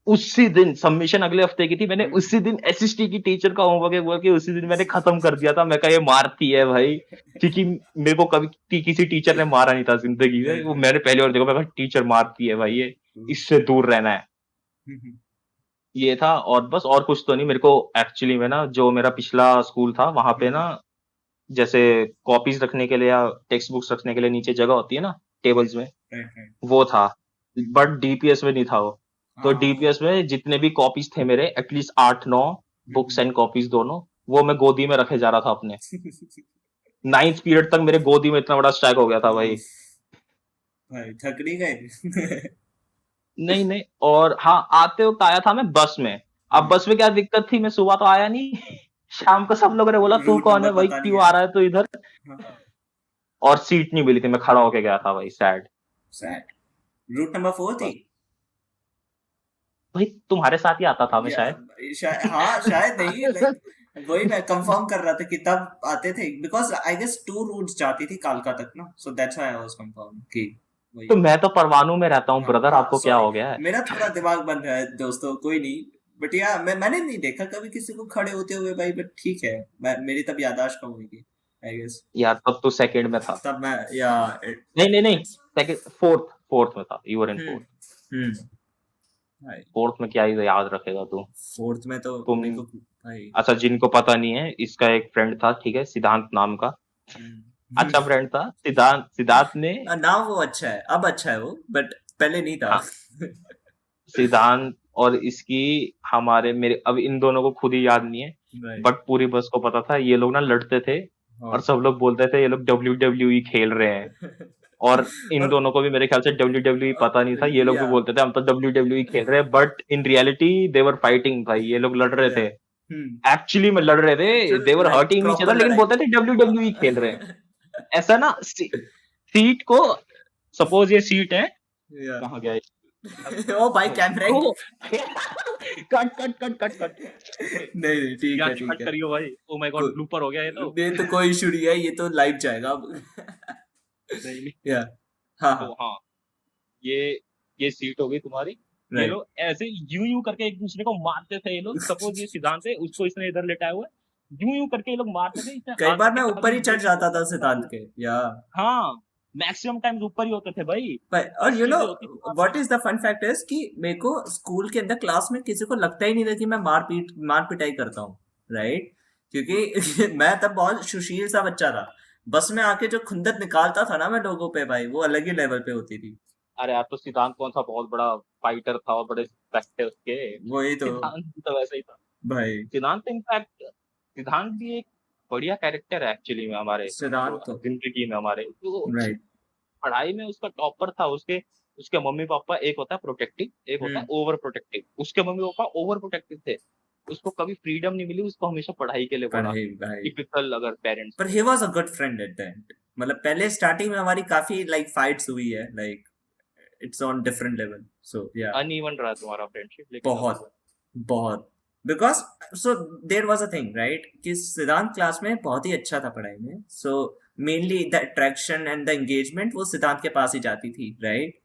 [SPEAKER 2] उसी दिन, सबमिशन अगले हफ्ते की थी, मैंने उसी दिन एसएसटी की टीचर का होमवर्क बोल के उसी दिन मैंने खत्म कर दिया था। मैं कहा ये मारती है भाई, क्योंकि मेरे को कभी किसी टीचर ने मारा नहीं था जिंदगी में। वो मैंने पहली बार देखा, मैं कहा टीचर मारती है भाई, ये इससे दूर रहना है। ये था, और बस और कुछ तो नहीं। मेरे को एक्चुअली में ना, जो मेरा पिछला स्कूल था वहां पे ना, जैसे कॉपीज रखने के लिए या टेक्स्ट बुक्स रखने के लिए नीचे जगह होती है ना टेबल्स में, वो था। बट डीपीएस में नहीं था वो। तो डीपीएस में जितने भी कॉपीज थे मेरे, एटलीस्ट 8-9 बुक्स एंड कॉपीज दोनों, वो मैं गोदी में रखे जा रहा था अपने। 9th पीरियड तक मेरे गोदी में इतना बड़ा स्टैक हो गया था भाई।
[SPEAKER 1] भाई थक नहीं गए?
[SPEAKER 2] नहीं नहीं, और हाँ, आते वक्त आया था मैं बस में। अब बस में क्या दिक्कत थी, मैं सुबह तो आया नहीं। शाम को सब लोगों ने बोला तू
[SPEAKER 1] रूट
[SPEAKER 2] कौन है
[SPEAKER 1] नंबर
[SPEAKER 2] भाई,
[SPEAKER 1] पता नहीं
[SPEAKER 2] क्यों
[SPEAKER 1] है।
[SPEAKER 2] आ रहा है तू इधर। और सीट नहीं मिली थी, मैं खड़ा होके गया था भाई, सैड।
[SPEAKER 1] रूट नंबर 4 थी
[SPEAKER 2] भाई तुम्हारे साथ ही आता था मैं शायद।
[SPEAKER 1] हाँ शायद नहीं, like, वही मैं कंफर्म कर रहा था कि तब आते थे, बिकॉज आई गेस 2 रूट्स जाती थी कालका तक ना, so that's why I was confirm कि वही।
[SPEAKER 2] तो मैं तो परवाणू में रहता हूँ
[SPEAKER 1] हाँ
[SPEAKER 2] ब्रदर,
[SPEAKER 1] हाँ
[SPEAKER 2] आपको क्या
[SPEAKER 1] सॉरी,
[SPEAKER 2] हो गया है।
[SPEAKER 1] मेरा थोड़ा दिमाग बंद है दोस्तों, कोई नहीं। बट या मैंने नहीं देखा कभी किसी को खड़े होते हुए भाई, बट ठीक है, मेरी तब याददाश्त कम हुई आई गेस।
[SPEAKER 2] यार तब तो सेकंड में था।
[SPEAKER 1] तब मैं या
[SPEAKER 2] नहीं नहीं नहीं, सेकंड फोर्थ में था, यू वर इन फोर्थ।
[SPEAKER 1] भाई
[SPEAKER 2] फोर्थ में क्या ही याद रखेगा तू।
[SPEAKER 1] फोर्थ में तो
[SPEAKER 2] तुम,
[SPEAKER 1] मेरे को भाई।
[SPEAKER 2] अच्छा जिनको पता नहीं है, इसका एक फ्रेंड था, ठीक है, सिद्धांत नाम का। अच्छा फ्रेंड था सिद्धांत। सिद्धांत ने,
[SPEAKER 1] नाम वो अच्छा है, अब अच्छा है वो, बट पहले नहीं था।
[SPEAKER 2] हाँ, सिद्धांत और इसकी, हमारे मेरे, अब इन दोनों को खुद ही याद नहीं है, बट पूरी बस को पता था ये लोग ना लड़ते थे। और सब लोग बोलते थे ये लोग WWE खेल रहे हैं। और इन दोनों को भी मेरे ख्याल से WWE पता नहीं था, ये लोग भी बोलते थे हम तो WWE खेल रहे हैं, but in reality they were fighting भाई, ये लोग लड़ रहे थे। एक्चुअली में लड़ रहे थे, दे वर हर्टिंग ईच अदर, लेकिन बोलते थे WWE खेल रहे हैं। ऐसा ना, सीट को, सपोज ये सीट है, कहाँ गया
[SPEAKER 1] ओ भाई camera
[SPEAKER 2] cut cut cut cut cut.
[SPEAKER 1] नहीं ठीक है, ठीक
[SPEAKER 2] कट
[SPEAKER 1] है।
[SPEAKER 2] करियो भाई, ओ माय गॉड ब्लूपर हो गया ये तो।
[SPEAKER 1] नहीं तो कोई इशू नहीं है, ये तो लाइव जाएगा अब।
[SPEAKER 2] नहीं
[SPEAKER 1] या हाँ
[SPEAKER 2] तो हाँ, ये सीट हो गई तुम्हारी। ये लोग ऐसे यूं करके एक दूसरे को मारते थे ये लोग। सपोज ये सिद्धांत है, उसको इसने इधर लेटाया हुआ है, यूं करके ये लोग मारते थे।
[SPEAKER 1] कई बार मैं ऊपर ही चढ़ जाता था सिद्धांत के, या
[SPEAKER 2] हाँ, मैक्सिमम टाइम ऊपर ही होते थे भाई।
[SPEAKER 1] और you know what is the fun fact is कि मेरे को स्कूल के अंदर क्लास में किसी को लगता ही नहीं था कि मैं मार पिटाई करता हूँ, राइट। क्योंकि मैं तब बहुत सुशील सा बच्चा था। बस में आके जो खुंदक निकालता था ना मैं लोगों पे भाई, वो अलग ही लेवल पे होती थी।
[SPEAKER 2] अरे यार, तो सिद्धांत कौन सा बहुत बड़ा फाइटर था और बड़े रिस्पेक्ट थे उसके।
[SPEAKER 1] वही तो
[SPEAKER 2] सिद्धांत तो वैसे ही था
[SPEAKER 1] भाई।
[SPEAKER 2] सिद्धांत इनफैक्ट, सिद्धांत भी एक बढ़िया कैरेक्टर है एक्चुअली में हमारे
[SPEAKER 1] सिद्धांत तो
[SPEAKER 2] जिंदगी में हमारे। तो
[SPEAKER 1] राइट,
[SPEAKER 2] पढ़ाई में उसका टॉपर था। उसके मम्मी पापा, एक होता है प्रोटेक्टिव, एक होता है ओवर प्रोटेक्टिव। उसके मम्मी पापा ओवर प्रोटेक्टिव थे, उसको कभी फ्रीडम नहीं मिली, उसको हमेशा पढ़ाई के लिए बोला। टिपिकल अगर पेरेंट्स।
[SPEAKER 1] पर he was a good friend at the and. मतलब पहले स्टार्टिंग में हमारी काफी लाइक फाइट्स हुई है, like it's on different level, so yeah
[SPEAKER 2] uneven रहा तुम्हारा फ्रेंडशिप, लेकिन
[SPEAKER 1] बहुत बहुत because so there was a thing right कि सिद्धांत क्लास में बहुत ही अच्छा था पढ़ाई में, so mainly the attraction and the engagement वो सिद्धांत के पास ही जाती थी, राइट।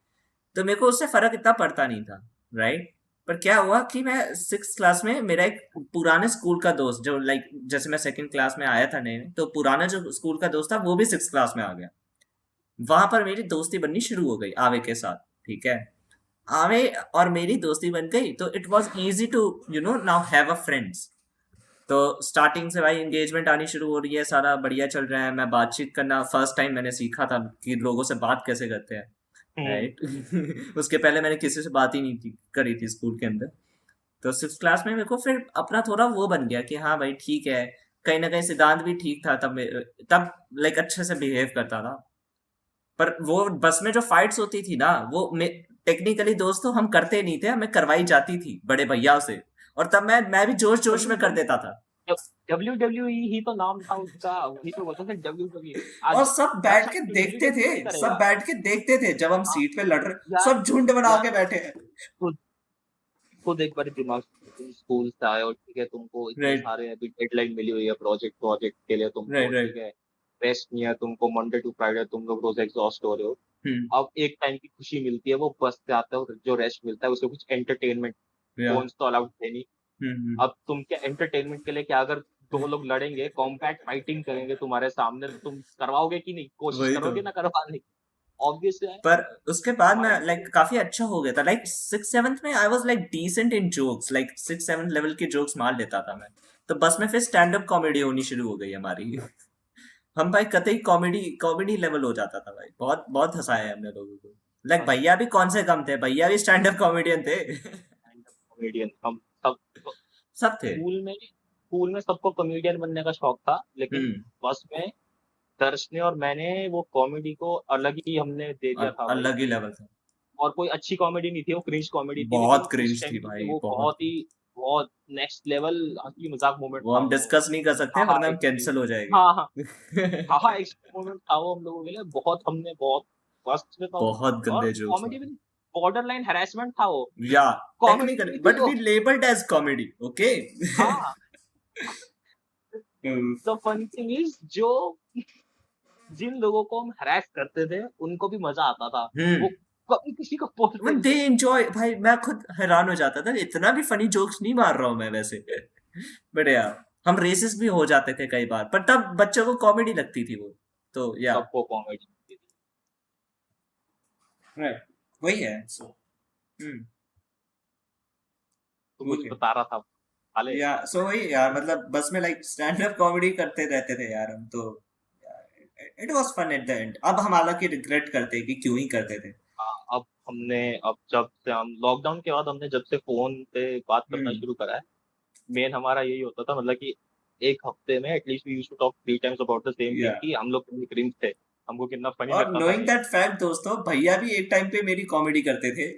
[SPEAKER 1] तो मेरे को उससे फर्क इतना पड़ता नहीं था, राइट। पर क्या हुआ कि मैं 6th क्लास में मेरा एक पुराने स्कूल का दोस्त, जो लाइक जैसे मैं 2nd क्लास में आया था नए, तो पुराना जो स्कूल का दोस्त था वो भी 6th क्लास में आ गया। वहां पर मेरी दोस्ती बननी शुरू हो गई आवे के साथ, ठीक है। आवे और मेरी दोस्ती बन गई, तो it was easy to you know now have a friends. तो स्टार्टिंग से भाई एंगेजमेंट आनी शुरू हो रही है, सारा बढ़िया चल रहा है। मैं बातचीत करना फर्स्ट टाइम मैंने सीखा था कि लोगों से बात कैसे करते हैं, राइट। उसके पहले मैंने किसी से बात ही नहीं करी थी स्कूल के अंदर। तो सिक्स क्लास में मेरे को फिर अपना थोड़ा वो बन गया कि हाँ भाई ठीक है, कहीं ना कहीं सिद्धांत भी ठीक था तब। तब लाइक अच्छे से बिहेव करता था। पर वो बस में जो फाइट्स होती थी ना, वो टेक्निकली दोस्तों हम करते नहीं थे, हमें करवाई जाती थी बड़े भैया से। और तब मैं भी जोश जोश में कर देता था।
[SPEAKER 2] WWE ही तो नाम था उसका, वही तो बोलते थे WWE।
[SPEAKER 1] और
[SPEAKER 2] आज
[SPEAKER 1] सब
[SPEAKER 2] हर
[SPEAKER 1] बैठ के
[SPEAKER 2] साल
[SPEAKER 1] देखते थे,
[SPEAKER 2] WWE नहीं
[SPEAKER 1] सब
[SPEAKER 2] करेगा।
[SPEAKER 1] बैठ के देखते थे जब हम
[SPEAKER 2] हाँ
[SPEAKER 1] सीट पे लड़ रहे,
[SPEAKER 2] यार,
[SPEAKER 1] सब झुंड बना
[SPEAKER 2] यार
[SPEAKER 1] के बैठे हैं।
[SPEAKER 2] खुद खुद एक बार दिमाग, तुम स्कूल से आए हो, ठीक है, तुमको इतने
[SPEAKER 1] राइट
[SPEAKER 2] सारे अभी डेडलाइन मिली हुई है प्रोजेक्ट प्रोजेक्ट के लिए तुमको,
[SPEAKER 1] राइट
[SPEAKER 2] ठीक
[SPEAKER 1] राइट।
[SPEAKER 2] है, रेस्ट नहीं है तुमको, मंडे टू फ्राइडे तुम लोग रोज एग्जॉस्ट हो रहे हो।
[SPEAKER 1] हम्म।
[SPEAKER 2] अब एक टाइम की खुशी मिलती है, वो बस से आते हो, जो रेस्ट मिलता है उससे कुछ एंटरटेनमेंट,
[SPEAKER 1] या।
[SPEAKER 2] फोन्स तो अलाउड थे नहीं।
[SPEAKER 1] हम्म।
[SPEAKER 2] अब तुम क्या एंटरटेनमेंट के लिए, क्या अगर दो लोग लड़ेंगे, कॉम्बैट फाइटिंग करेंगे तुम्हारे सामने, तो तुम करवाओगे कि नहीं, कोशिश
[SPEAKER 1] वही तो।
[SPEAKER 2] करोगे ना करवाने की, ऑब्वियस है।
[SPEAKER 1] पर उसके बाद मैं
[SPEAKER 2] हमारा
[SPEAKER 1] लाइक काफी अच्छा हो गया था। लाइक सिक्स सेवन्थ में I was like decent in jokes, like six seventh level के जोक्स मार लेता था मैं। तो बस में फिर स्टैंड अप कॉमेडी होनी शुरू हो गई हमारी। हम भाई कतई कॉमेडी कॉमेडी लेवल हो जाता था भाई, बहुत बहुत हंसाया है हमने लोगों को। लाइक भैया भी कौन से कम थे, भैया भी स्टैंड अप कॉमेडियन थे।
[SPEAKER 2] कॉमेडियन हम सब।
[SPEAKER 1] सब थे।
[SPEAKER 2] स्कूल में सबको कॉमेडियन बनने का शौक था, लेकिन
[SPEAKER 1] हम्म।
[SPEAKER 2] बस में दर्श ने और मैंने वो कॉमेडी को अलग ही हमने दे दिया था भाई,
[SPEAKER 1] अलग ही
[SPEAKER 2] कि
[SPEAKER 1] लेवल था।
[SPEAKER 2] और कोई अच्छी कॉमेडी नहीं थी, वो क्रिंज कॉमेडी थी, लेकिन
[SPEAKER 1] बहुत
[SPEAKER 2] उस
[SPEAKER 1] क्रिंज
[SPEAKER 2] टाइम
[SPEAKER 1] थी
[SPEAKER 2] के लिए
[SPEAKER 1] भाई,
[SPEAKER 2] वो
[SPEAKER 1] बहुत।
[SPEAKER 2] बहुत ही, बहुत नेक्स्ट लेवल हंसी मजाक मोमेंट
[SPEAKER 1] वो
[SPEAKER 2] था
[SPEAKER 1] हम
[SPEAKER 2] हम लोगों
[SPEAKER 1] डिस्कस नहीं कर सकते
[SPEAKER 2] का। हाँ
[SPEAKER 1] वरना हम
[SPEAKER 2] एक्चुअली,
[SPEAKER 1] कैंसिल हो जाएंगे।
[SPEAKER 2] हाँ हाँ हाँ एक्चुअली मोमेंट था वो हम लोगों के लिए, बहुत हमने बहुत फर्स्ट में तो।
[SPEAKER 1] बहुत
[SPEAKER 2] और
[SPEAKER 1] गंदे जोक्स
[SPEAKER 2] कॉमेडी
[SPEAKER 1] मारे।
[SPEAKER 2] में बॉर्डर लाइन हैरेसमेंट था वो,
[SPEAKER 1] या।
[SPEAKER 2] कॉमेडी
[SPEAKER 1] टेक्निकली
[SPEAKER 2] नहीं थी
[SPEAKER 1] बट
[SPEAKER 2] वो।
[SPEAKER 1] We labelled as comedy, okay.
[SPEAKER 2] हाँ, द फनी थिंग इज, जो जिन लोगों को हम हरास करते थे उनको भी मजा आता था, वो
[SPEAKER 1] हम्म।
[SPEAKER 2] कभी किसी को बोलते नहीं
[SPEAKER 1] दे
[SPEAKER 2] थे।
[SPEAKER 1] एंजॉय भाई, मैं खुद हैरान हो जाता था, इतना भी फनी जोक्स नहीं मार रहा हूँ मैं वैसे। बट यार हम रेसिस्ट भी हो जाते थे कई बार, पर तब बच्चों को कॉमेडी लगती थी वो। तो या।
[SPEAKER 2] सबको कॉमेडी थी।
[SPEAKER 1] राइट। वही है सो। हम्म।
[SPEAKER 2] तो कुछ
[SPEAKER 1] वही है।
[SPEAKER 2] बता रहा था हाले।
[SPEAKER 1] या सो वही यार, मतलब बस में लाइक स्टैंड अप कॉमेडी करते रहते थे यार हम तो। It was fun at the end. अब हम हालांकि रिग्रेट करते हैं कि क्यों ही करते थे।
[SPEAKER 2] अब जब से हम लॉकडाउन के बाद, हमने जब से फोन पे बात करना
[SPEAKER 1] हम्म।
[SPEAKER 2] शुरू करा है, मेन हमारा यही होता था, मतलब कि एक हफ्ते में at least we used to talk 3 times about the same
[SPEAKER 1] या।
[SPEAKER 2] थिंग, कि हम लोग कितने क्रिंज थे, हमको कितना फनी
[SPEAKER 1] और
[SPEAKER 2] लगता था
[SPEAKER 1] नोइंग
[SPEAKER 2] ये।
[SPEAKER 1] दैट फैक्ट दोस्तों, भैया भी एक टाइम पे मेरी कॉमेडी करते थे।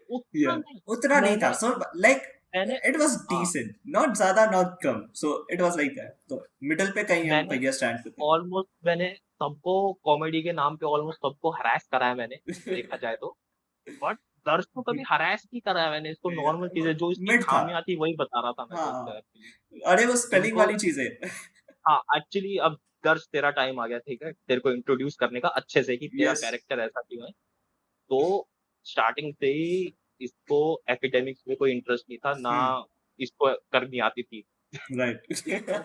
[SPEAKER 2] उतना
[SPEAKER 1] या।
[SPEAKER 2] नहीं।
[SPEAKER 1] उतना नहीं था,
[SPEAKER 2] मैंने
[SPEAKER 1] सो लाइक
[SPEAKER 2] मैंने
[SPEAKER 1] इट वाज
[SPEAKER 2] हाँ,
[SPEAKER 1] डिसेंट, नॉट ज्यादा not come, so it was like that. तो मिडिल पे कहीं हम
[SPEAKER 2] मैंने
[SPEAKER 1] भैया स्टैंड पे थे।
[SPEAKER 2] मैंने सबको कॉमेडी के नाम पे ऑलमोस्ट सबको हरास करा है मैंने, देखा जाए तो। बट दर्श को कभी हरास नहीं करा है मैंने, इसको नॉर्मल चीज है, जो इसकी
[SPEAKER 1] मिड था।
[SPEAKER 2] खामियां थी वही बता रहा था मैं
[SPEAKER 1] हाँ
[SPEAKER 2] तो उसका
[SPEAKER 1] हाँ।
[SPEAKER 2] एक्चुअली।
[SPEAKER 1] अरे वो स्पेलिंग
[SPEAKER 2] इनको
[SPEAKER 1] वाली चीजें।
[SPEAKER 2] हाँ एक्चुअली, अब दर्श तेरा टाइम आ गया, ठीक है, तेरे को इंट्रोड्यूस करने का अच्छे से, कि तेरा
[SPEAKER 1] यस।
[SPEAKER 2] कैरेक्टर ऐसा क्यों है। तो स्टार्टिंग से ही इसको एकेडमिक्स में कोई इंटरेस्ट नहीं था ना,
[SPEAKER 1] हम्म।
[SPEAKER 2] इसको करनी आती थी, इसको
[SPEAKER 1] राइट।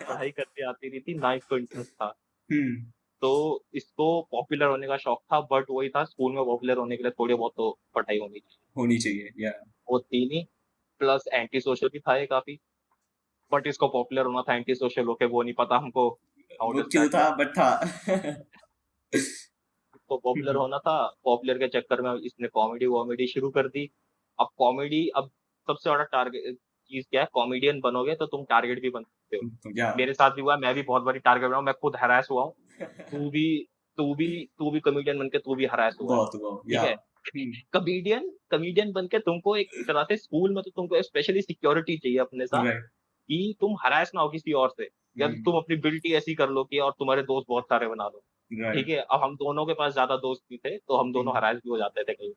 [SPEAKER 2] पढ़ाई करनी आती नहीं थी, ना इसको इंटरेस्ट था।
[SPEAKER 1] हम्म।
[SPEAKER 2] तो इसको पॉपुलर होने का शौक था, बट वही था, स्कूल में पॉपुलर होने के लिए थोड़ी बहुत तो पढ़ाई होनी चाहिए,
[SPEAKER 1] होनी चाहिए या।
[SPEAKER 2] वो थी नहीं। प्लस एंटी सोशल भी था ये काफी, बट इसको पॉपुलर होना था एंटी सोशल होके, वो नहीं पता हमको हाउ
[SPEAKER 1] वो
[SPEAKER 2] डज
[SPEAKER 1] क्यों
[SPEAKER 2] दैट
[SPEAKER 1] था
[SPEAKER 2] वर्क।
[SPEAKER 1] बट था।
[SPEAKER 2] इसको पॉपुलर होना था, पॉपुलर के चक्कर में इसने कॉमेडी वॉमेडी शुरू कर दी। अब सबसे बड़ा टारगेट चीज क्या है, कॉमेडियन बनोगे तो तुम टारगेट भी बन सकते हो।
[SPEAKER 1] या।
[SPEAKER 2] मेरे साथ भी हुआ है, मैं भी बहुत बारी टारगेट बना हूं, मैं खुद हरास हुआ हूँ। तू भी तू भी कॉमेडियन बन के तू भी हरास हुआ है,
[SPEAKER 1] बहुत हुआ
[SPEAKER 2] ठीक
[SPEAKER 1] या।
[SPEAKER 2] है। कॉमेडियन कॉमेडियन बन के तुमको एक तरह से स्कूल में तो तुमको स्पेशली सिक्योरिटी चाहिए अपने साथ,
[SPEAKER 1] राइट
[SPEAKER 2] कि तुम हरास ना हो किसी और से, या तो तुम अपनी बिल्टी ऐसी कर लो कि और तुम्हारे दोस्त बहुत सारे बना लो, ठीक
[SPEAKER 1] राइट।
[SPEAKER 2] है। अब हम दोनों के पास ज्यादा दोस्त भी थे, तो हम दोनों हरास भी हो जाते थे कहीं।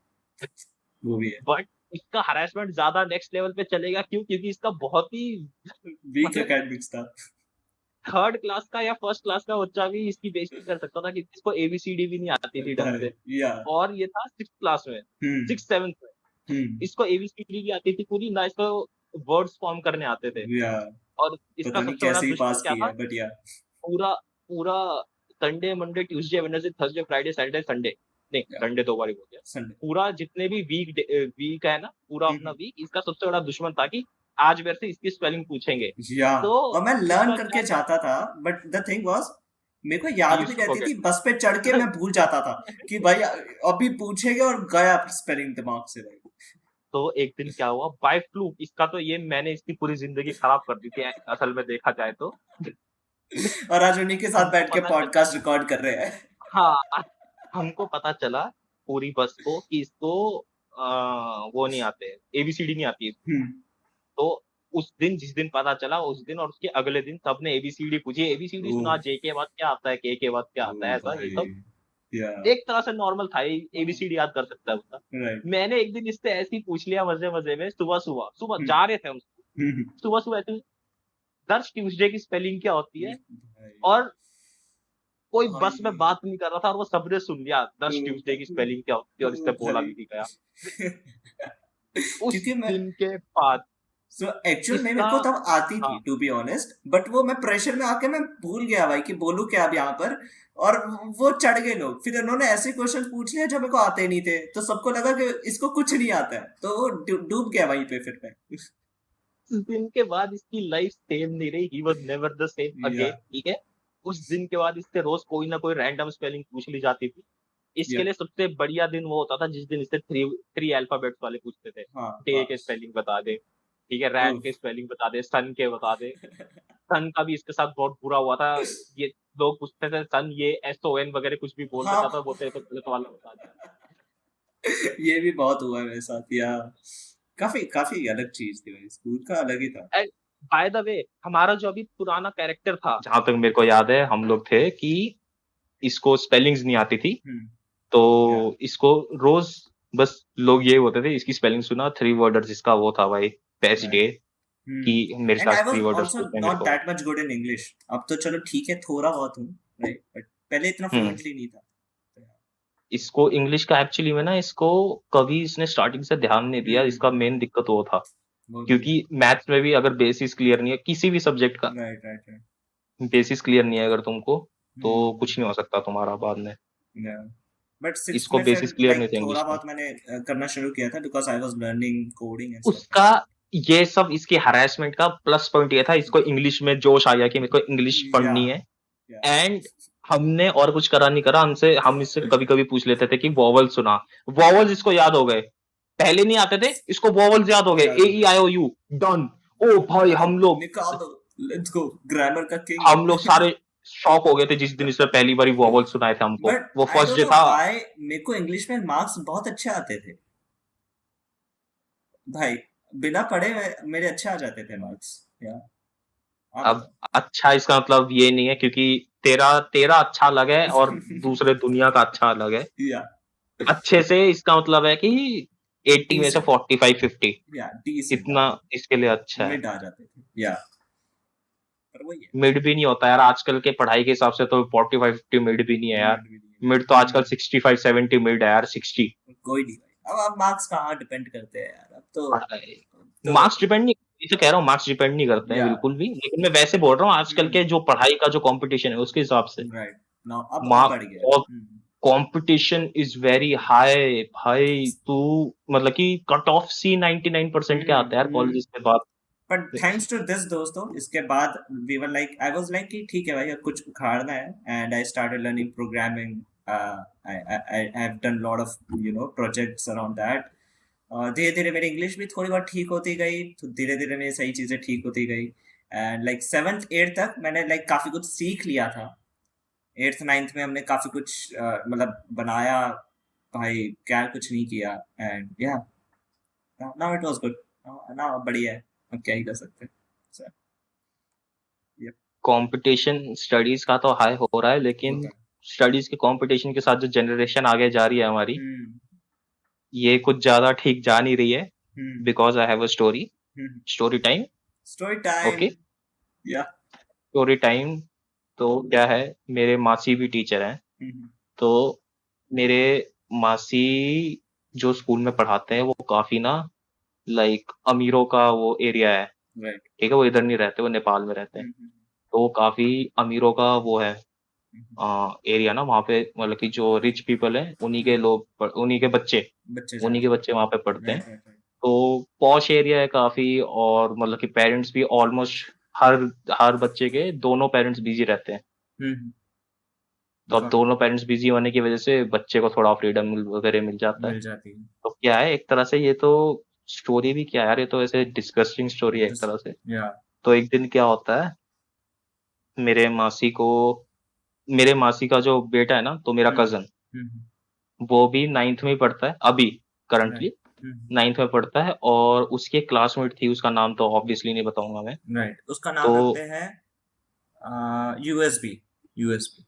[SPEAKER 1] वो भी है।
[SPEAKER 2] बट इसका हरासमेंट ज्यादा नेक्स्ट लेवल पे चलेगा, क्यों, क्योंकि इसका बहुत ही
[SPEAKER 1] वीक
[SPEAKER 2] मतलब
[SPEAKER 1] एकेडमिक्स था।
[SPEAKER 2] थर्ड क्लास का या फर्स्ट क्लास का बच्चा भी इसकी बेइज्जती कर सकता था, कि इसको एबीसीडी भी नहीं आती थी ढंग से।
[SPEAKER 1] या।
[SPEAKER 2] और ये था सिक्स क्लास में,
[SPEAKER 1] हम्म।
[SPEAKER 2] सिक्स सेवन्थ में,
[SPEAKER 1] हम्म।
[SPEAKER 2] इसको एबीसीडी भी आती थी पूरी, ना इसको वर्ड्स फॉर्म करने आते थे।
[SPEAKER 1] या।
[SPEAKER 2] और इसका
[SPEAKER 1] पता नहीं
[SPEAKER 2] सबसे बड़ा
[SPEAKER 1] कैसे ही
[SPEAKER 2] दुश्मन
[SPEAKER 1] पास
[SPEAKER 2] क्या
[SPEAKER 1] की
[SPEAKER 2] था,
[SPEAKER 1] है बट या।
[SPEAKER 2] पूरा पूरा Sunday Monday Tuesday Wednesday Thursday Friday Saturday Sunday, नहीं
[SPEAKER 1] या।
[SPEAKER 2] संडे 2 बार ही बोल दिया,
[SPEAKER 1] संडे।
[SPEAKER 2] पूरा जितने भी वीक है ना, पूरा अपना वीक इसका सबसे बड़ा दुश्मन था, कि आज मेरे से इसकी स्पेलिंग पूछेंगे।
[SPEAKER 1] या
[SPEAKER 2] तो
[SPEAKER 1] और मैं लर्न
[SPEAKER 2] इसका
[SPEAKER 1] करके
[SPEAKER 2] क्या था
[SPEAKER 1] जाता था, बट द थिंग वाज मेरे को
[SPEAKER 2] ही
[SPEAKER 1] याद भी
[SPEAKER 2] यूज्ड टू
[SPEAKER 1] रहती थी,
[SPEAKER 2] फॉरगेट।
[SPEAKER 1] बस पे चढ़ के मैं भूल जाता था कि भाई अभी पूछेंगे, और गया स्पेलिंग दिमाग से भाई।
[SPEAKER 2] तो एक दिन क्या हुआ बाय फ्लूक, इसका तो ये मैंने इसकी पूरी जिंदगी खराब कर दी थी असल में देखा जाए तो।
[SPEAKER 1] और आज उन्हीं के साथ
[SPEAKER 2] हमको
[SPEAKER 1] बैठ के
[SPEAKER 2] पता चला,
[SPEAKER 1] पॉडकास्ट रिकॉर्ड कर रहे हैं।
[SPEAKER 2] हाँ हमको पता चला पूरी बस को कि इसको वो नहीं आते, एबीसीडी नहीं आती है।
[SPEAKER 1] हम्म।
[SPEAKER 2] तो उस दिन, जिस दिन पता चला उस दिन और उसके अगले दिन सबने एबीसीडी पूछी, एबीसीडी
[SPEAKER 1] ओ
[SPEAKER 2] सुना, जे के बाद क्या आता है, के बाद क्या आता
[SPEAKER 1] ओ
[SPEAKER 2] है, ऐसा ये
[SPEAKER 1] भाई।
[SPEAKER 2] सब
[SPEAKER 1] या
[SPEAKER 2] एक तरह से नॉर्मल था, एबीसीडी याद कर सकता है उसका।
[SPEAKER 1] राइट।
[SPEAKER 2] मैंने एक दिन इससे ऐसे ही पूछ लिया मजे मजे में, सुबह सुबह सुबह
[SPEAKER 1] हम्म
[SPEAKER 2] जा रहे थे हम,
[SPEAKER 1] हम्म
[SPEAKER 2] सुबह सुबह ऐसे, दर्श ट्यूसडे की स्पेलिंग क्या होती है,
[SPEAKER 1] भाई।
[SPEAKER 2] और कोई बस में
[SPEAKER 1] भाई
[SPEAKER 2] बात नहीं कर रहा था और वो सबने सुन लिया
[SPEAKER 1] ओ
[SPEAKER 2] दर्श ट्यूसडे की स्पेलिंग क्या होती है, और इससे बोला
[SPEAKER 1] भाई।
[SPEAKER 2] भी नहीं गया। उस
[SPEAKER 1] क्योंकि मैं
[SPEAKER 2] दिन के बाद
[SPEAKER 1] सो एक्चुअल में मेरे
[SPEAKER 2] इसका,
[SPEAKER 1] को तब आती थी
[SPEAKER 2] हाँ
[SPEAKER 1] टू बी ऑनेस्ट, बट वो मैं प्रेशर में आके मैं भूल गया भाई कि बोलूं क्या अब यहाँ पर। और वो चढ़ गए लोग, फिर उन्होंने ऐसे क्वेश्चन पूछ लिए जो मेरे को आते नहीं थे, तो सबको लगा कि इसको कुछ नहीं आता है, तो वो डूब गया वहीं पे फिर मैं।
[SPEAKER 2] उस दिन के बाद इसकी लाइफ सेम नहीं रही, he was never the same
[SPEAKER 1] या
[SPEAKER 2] अगेन, ठीक है। उस दिन के बाद इससे रोज कोई ना कोई रैंडम स्पेलिंग पूछ ली जाती थी।
[SPEAKER 1] या
[SPEAKER 2] इसके लिए सबसे बढ़िया दिन वो होता था जिस दिन इससे थ्री थ्री अल्फाबेट्स वाले पूछते थे,
[SPEAKER 1] हाँ
[SPEAKER 2] डे के
[SPEAKER 1] बस।
[SPEAKER 2] स्पेलिंग बता दे, ठीक है, रैन
[SPEAKER 1] उफ।
[SPEAKER 2] के स्पेलिंग बता दे, सन के बता दे। सन का भी इसके साथ बहुत बुरा हुआ था। ये लोग पूछते थे सन, ये SON वगैरह कुछ भी बोल
[SPEAKER 1] हाँ
[SPEAKER 2] देता था, बोलते तो गलत वाला बता दिया।
[SPEAKER 1] ये भी बहुत हुआ है मेरे साथ। या काफी काफी अलग चीज थी भाई, स्कूल का अलग ही था।
[SPEAKER 2] एंड बाय द वे, हमारा जो अभी पुराना कैरेक्टर था, जहां तक मेरे को याद है हम लोग थे कि इसको स्पेलिंग्स नहीं आती थी,
[SPEAKER 1] हम्म।
[SPEAKER 2] तो
[SPEAKER 1] या
[SPEAKER 2] इसको रोज बस लोग ये होते थे, इसकी स्पेलिंग सुना, 3 वर्डर्स इसका वो था भाई, बेस्ट डे,
[SPEAKER 1] राइट।
[SPEAKER 2] कि मेरे
[SPEAKER 1] एंड
[SPEAKER 2] साथ
[SPEAKER 1] आई वाज
[SPEAKER 2] 3 वर्डर्स
[SPEAKER 1] आल्सो
[SPEAKER 2] पूछने मेरे
[SPEAKER 1] नॉट
[SPEAKER 2] को।
[SPEAKER 1] That much good in English. अब तो चलो ठीक है, थोड़ा बहुत हूँ, राइट, बट पहले इतना
[SPEAKER 2] हम्म
[SPEAKER 1] फ्लुएंटली नहीं था। तो
[SPEAKER 2] इसको इंग्लिश का एक्चुअली में ना, इसको कभी इसने स्टार्टिंग से ध्यान नहीं दिया, इसका
[SPEAKER 1] हम्म।
[SPEAKER 2] मेन दिक्कत वो था।
[SPEAKER 1] वो भी है।
[SPEAKER 2] क्योंकि मैथ्स में भी अगर बेसिस क्लियर नहीं है किसी भी सब्जेक्ट का,
[SPEAKER 1] right right right.
[SPEAKER 2] Basis clear नहीं है अगर तुमको, तो
[SPEAKER 1] हम्म।
[SPEAKER 2] कुछ नहीं हो सकता तुम्हारा बाद में।
[SPEAKER 1] बट सिक्स
[SPEAKER 2] इसको
[SPEAKER 1] में फिर
[SPEAKER 2] बेसिस क्लियर नहीं
[SPEAKER 1] लाइक
[SPEAKER 2] थे
[SPEAKER 1] थोड़ा
[SPEAKER 2] इंग्लिश में।
[SPEAKER 1] बहुत मैंने करना शुरू किया था, because I was learning coding and stuff like
[SPEAKER 2] उसका ये सब इसके हरासमेंट का प्लस पॉइंट ये था, इसको इंग्लिश में जोश आ गया कि मेरे को इंग्लिश
[SPEAKER 1] दैट। या
[SPEAKER 2] पढ़नी है।
[SPEAKER 1] या
[SPEAKER 2] एंड हमने और कुछ करा नहीं करा, हम इससे कभी कभी पूछ लेते थे कि वॉवल सुना, वॉवल्स इसको याद हो गए, पहले नहीं आते थे इसको, वॉवल्स याद हो गए,
[SPEAKER 1] याद हो गया।
[SPEAKER 2] AEIOU done. ओ भाई
[SPEAKER 1] अरे
[SPEAKER 2] हम लोग,
[SPEAKER 1] निकाल दो, लेट्स गो, ग्रामर का किंग
[SPEAKER 2] हम लोग
[SPEAKER 1] है।
[SPEAKER 2] सारे शॉक हो गए थे जिस दिन इसने पहली बारी वॉवल सुनाए थे हमको,
[SPEAKER 1] बट
[SPEAKER 2] वो
[SPEAKER 1] आई
[SPEAKER 2] फर्स्ट
[SPEAKER 1] डोंट
[SPEAKER 2] डे
[SPEAKER 1] नो
[SPEAKER 2] था।
[SPEAKER 1] व्हाई मेरे को इंग्लिश में मार्क्स बहुत अच्छे आते थे भाई, बिना पढ़े मेरे अच्छे आ जाते थे मार्क्स। या आप
[SPEAKER 2] अब अच्छा इसका मतलब ये नहीं है क्योंकि तेरा तेरा अच्छा अलग है और
[SPEAKER 1] बताओ।
[SPEAKER 2] दूसरे दुनिया का अच्छा अलग है।
[SPEAKER 1] या
[SPEAKER 2] अच्छे से इसका मतलब है कि 80 में से
[SPEAKER 1] डिसेंट।
[SPEAKER 2] 45-50
[SPEAKER 1] या डिसेंट
[SPEAKER 2] इतना
[SPEAKER 1] आते
[SPEAKER 2] इसके लिए अच्छा
[SPEAKER 1] थे,
[SPEAKER 2] है।
[SPEAKER 1] मिड आ जाते थे। या पर वही है,
[SPEAKER 2] मिड भी नहीं होता यार आजकल के पढ़ाई के हिसाब से, तो 45-50 मिड भी नहीं है यार।
[SPEAKER 1] मिड भी नहीं
[SPEAKER 2] मिड तो
[SPEAKER 1] है।
[SPEAKER 2] आजकल 65-70 मिड है यार, 60।
[SPEAKER 1] कोई नहीं भाई, अब मार्क्स कहाँ डिपेंड करते हैं यार, अब तो
[SPEAKER 2] मार्क्स डिपेंड नहीं, ये तो कह रहा हूँ मार्क्स डिपेंड नहीं करते हैं
[SPEAKER 1] या
[SPEAKER 2] बिल्कुल भी, लेकिन मैं वैसे बोल रहा हूँ आजकल के जो पढ़ाई का जो कंपटीशन है उसके हिसाब से
[SPEAKER 1] राइट नाउ अब
[SPEAKER 2] मार्क्स
[SPEAKER 1] बढ़ गया।
[SPEAKER 2] और कंपटीशन इज वेरी हाई भाई। तू मतलब कि कट ऑफ सी 99% के आते हैं यार
[SPEAKER 1] हम्म।
[SPEAKER 2] कॉलेजेस के बाद।
[SPEAKER 1] बट थैंक्स टू दिस दोस्तों, इसके बाद we were like, I was like कि ठीक है भाई अब कुछ उखाड़ना है, and I started learning programming. I have done lot of projects around that. धीरे धीरे मेरी इंग्लिश भी थोड़ी बहुत ठीक होती गई, तो धीरे धीरे मेरी सही चीजें ठीक होती गई, एंड लाइक 7th 8th तक मैंने लाइक काफी कुछ सीख लिया था। 8th 9th में हमने काफी कुछ मतलब बनाया भाई, क्या कुछ नहीं किया, एंड या now it was good. Now बढ़िया है, अब क्या ही कर सकते हैं। So, yep,
[SPEAKER 2] कंपटीशन स्टडीज का तो हाई हो रहा है, लेकिन
[SPEAKER 1] होता है।
[SPEAKER 2] स्टडीज के कंपटीशन के साथ जो जनरेशन आगे जा रही है हमारी,
[SPEAKER 1] हम्म
[SPEAKER 2] ये कुछ ज्यादा ठीक जा नहीं रही है।
[SPEAKER 1] Hmm
[SPEAKER 2] because I have a story, story time.
[SPEAKER 1] Story time.
[SPEAKER 2] Okay,
[SPEAKER 1] yeah
[SPEAKER 2] story time. तो क्या है, मेरे मासी भी टीचर हैं, तो मेरे मासी जो स्कूल में पढ़ाते हैं वो काफी ना, लाइक अमीरों का वो एरिया है,
[SPEAKER 1] राइट।
[SPEAKER 2] ठीक है, वो इधर नहीं रहते, वो नेपाल में रहते हैं। तो वो काफी अमीरों का वो है एरिया ना, वहाँ पे मतलब कि जो रिच पीपल है उन्हीं के लोग उन्हीं के बच्चे
[SPEAKER 1] बच्चे
[SPEAKER 2] उन्हीं
[SPEAKER 1] जाते
[SPEAKER 2] के
[SPEAKER 1] हैं।
[SPEAKER 2] बच्चे वहाँ पे पढ़ते हैं।
[SPEAKER 1] Right right right.
[SPEAKER 2] तो पॉश एरिया है काफी, और मतलब कि पेरेंट्स भी ऑलमोस्ट हर हर बच्चे के दोनों पेरेंट्स बिजी रहते हैं।
[SPEAKER 1] हम्म।
[SPEAKER 2] तो अब
[SPEAKER 1] गॉट
[SPEAKER 2] दोनों पेरेंट्स बिजी होने की वजह से बच्चे को थोड़ा फ्रीडम वगैरह मिल जाता है।
[SPEAKER 1] मिल जाती है।
[SPEAKER 2] तो क्या है एक तरह से, ये तो स्टोरी भी क्या है यार, ये तो ऐसे डिस्गस्टिंग स्टोरी है एक
[SPEAKER 1] जिस
[SPEAKER 2] तरह से।
[SPEAKER 1] या
[SPEAKER 2] तो एक दिन क्या होता है, मेरे मासी को मेरे मासी का जो बेटा है ना, तो मेरा
[SPEAKER 1] हम्म
[SPEAKER 2] कजन,
[SPEAKER 1] हम्म
[SPEAKER 2] वो भी 9th में ही पढ़ता है अभी,
[SPEAKER 1] राइट
[SPEAKER 2] करंटली 9th में पढ़ता है, और उसकी एक क्लासमेट थी, उसका नाम तो ऑब्वियसली नहीं बताऊंगा मैं।
[SPEAKER 1] राइट, उसका
[SPEAKER 2] तो
[SPEAKER 1] नाम रखते हैं यूएसबी। यूएसबी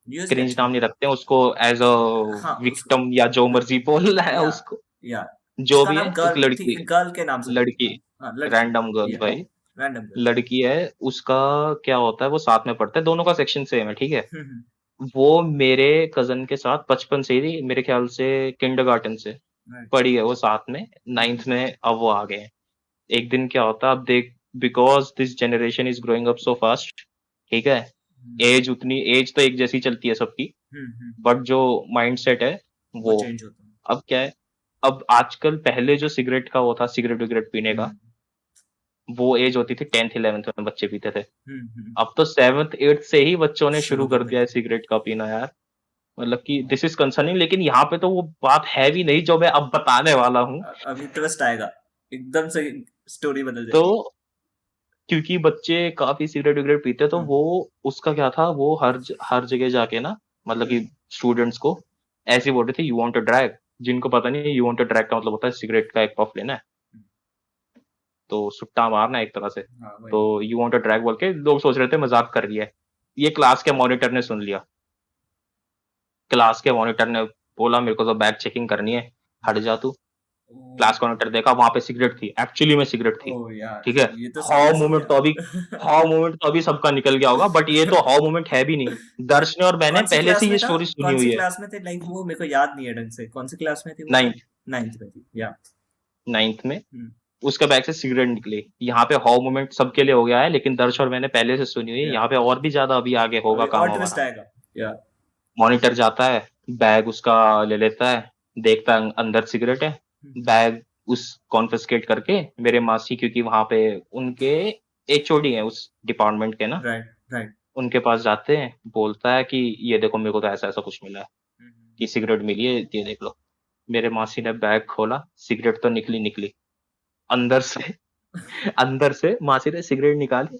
[SPEAKER 1] यूएसबी
[SPEAKER 2] क्रिंज
[SPEAKER 1] अच्छा
[SPEAKER 2] नाम
[SPEAKER 1] है।
[SPEAKER 2] नहीं रखते हैं उसको, एज अ
[SPEAKER 1] हाँ उसका
[SPEAKER 2] विक्टिम या जो मर्जी बोलना है
[SPEAKER 1] या
[SPEAKER 2] उसको।
[SPEAKER 1] या
[SPEAKER 2] जो
[SPEAKER 1] उसका
[SPEAKER 2] भी
[SPEAKER 1] नाम
[SPEAKER 2] है, एक
[SPEAKER 1] गर्ल थी,
[SPEAKER 2] लड़की है,
[SPEAKER 1] गर्ल के नाम से रखते
[SPEAKER 2] लड़की,
[SPEAKER 1] थे। हाँ लड़की।
[SPEAKER 2] रैंडम गर्ल
[SPEAKER 1] या
[SPEAKER 2] भाई,
[SPEAKER 1] रैंडम गर्ल।
[SPEAKER 2] लड़की है। उसका क्या होता है, वो साथ में पढ़ता है, दोनों का सेक्शन सेम है, ठीक है।
[SPEAKER 1] हम्म
[SPEAKER 2] वो मेरे कजन के साथ बचपन से ही, मेरे ख्याल से किंडरगार्टन से
[SPEAKER 1] राइट।
[SPEAKER 2] पढ़ी है वो साथ में। 9th में अब वो आ गए हैं। एक दिन क्या होता है, अब देख, because this generation is growing up so fast, ठीक है। एज तो एक जैसी चलती है सबकी,
[SPEAKER 1] हम्म।
[SPEAKER 2] बट जो माइंडसेट है
[SPEAKER 1] वो
[SPEAKER 2] वो,
[SPEAKER 1] चेंज होता है।
[SPEAKER 2] अब क्या है, अब आजकल पहले जो सिगरेट का वो था, सिगरेट विगरेट पीने का,
[SPEAKER 1] हम्म
[SPEAKER 2] वो एज होती थी 10th 11th में बच्चे पीते थे।
[SPEAKER 1] हम्म।
[SPEAKER 2] अब तो 7th 8th से ही बच्चों ने
[SPEAKER 1] शुरू
[SPEAKER 2] शुरू
[SPEAKER 1] कर
[SPEAKER 2] कर दिया है
[SPEAKER 1] देते हैं।
[SPEAKER 2] सिगरेट का पीना यार। मतलब कि दिस इज कंसर्निंग, लेकिन यहाँ पे तो वो बात है भी नहीं जो मैं अब बताने वाला हूँ।
[SPEAKER 1] अभी ट्विस्ट आएगा, एकदम से स्टोरी बदल
[SPEAKER 2] तो
[SPEAKER 1] जाएगी।
[SPEAKER 2] क्योंकि बच्चे काफी सिगरेट विगरेट पीते हैं, तो
[SPEAKER 1] हम्म
[SPEAKER 2] वो, उसका क्या था, वो हर जगह जाके ना, मतलब कि
[SPEAKER 1] हम्म
[SPEAKER 2] स्टूडेंट्स को ऐसे बोल रहे थे, यू वांट टू ड्रैग। जिनको पता नहीं, यू वांट टू ड्रैग का मतलब होता है सिगरेट का एक पफ लेना है,
[SPEAKER 1] हम्म,
[SPEAKER 2] तो सुट्टा मारना है एक तरह से।
[SPEAKER 1] हाँ वही।
[SPEAKER 2] तो यू वांट टू ड्रैग बोल के लोग सोच रहे थे मजाक कर रही है। ये क्लास के मॉनिटर ने सुन लिया। क्लास के मॉनिटर ने बोला, मेरे को तो बैग चेकिंग करनी है, हट जा तू।
[SPEAKER 1] ओ
[SPEAKER 2] क्लास मॉनिटर देखा, वहां पे सिगरेट थी, एक्चुअली में सिगरेट थी,
[SPEAKER 1] ओ यार,
[SPEAKER 2] ठीक है।
[SPEAKER 1] ये तो
[SPEAKER 2] हाउ
[SPEAKER 1] सीरियस हो
[SPEAKER 2] मोमेंट तो अभी
[SPEAKER 1] गया।
[SPEAKER 2] हाउ मोमेंट तो अभी सबका निकल गया होगा, बट ये तो हाउ मोमेंट है भी नहीं। दर्श ने और मैंने
[SPEAKER 1] कौन सी
[SPEAKER 2] पहले से
[SPEAKER 1] क्लास में
[SPEAKER 2] ये
[SPEAKER 1] था?
[SPEAKER 2] स्टोरी सुनी
[SPEAKER 1] कौन सी
[SPEAKER 2] हुई है।
[SPEAKER 1] क्लास में थे? लाइक वो मेरे को याद नहीं है ढंग से, कौन सी क्लास में थी वो?
[SPEAKER 2] 9th,
[SPEAKER 1] 9th में थी या
[SPEAKER 2] 9th में
[SPEAKER 1] हम्म
[SPEAKER 2] उसके बैग से सिगरेट निकली। यहाँ पे हाउ मोमेंट सबके लिए हो गया है, लेकिन दर्श और मैंने पहले से सुनी हुई है।
[SPEAKER 1] या
[SPEAKER 2] यहाँ पे और भी ज्यादा अभी आगे होगा
[SPEAKER 1] अभी
[SPEAKER 2] काम
[SPEAKER 1] और ट्विस्ट
[SPEAKER 2] हमारा।
[SPEAKER 1] आएगा। या
[SPEAKER 2] मॉनिटर जाता है, बैग उसका ले लेता है, देखता है अंदर सिगरेट है। बैग उस कॉन्फिस्केट करके मेरे मासी, क्योंकि वहां पे उनके एचओडी है उस डिपार्टमेंट के ना,
[SPEAKER 1] राइट राइट।
[SPEAKER 2] उनके पास जाते हैं। बोलता है कि ये देखो, मेरे को तो ऐसा ऐसा कुछ मिला है, कि सिगरेट मिली है, ये देख लो। मेरे मासी ने बैग खोला, सिगरेट तो निकली निकली अंदर से। अंदर से मासी ने सिगरेट निकाली,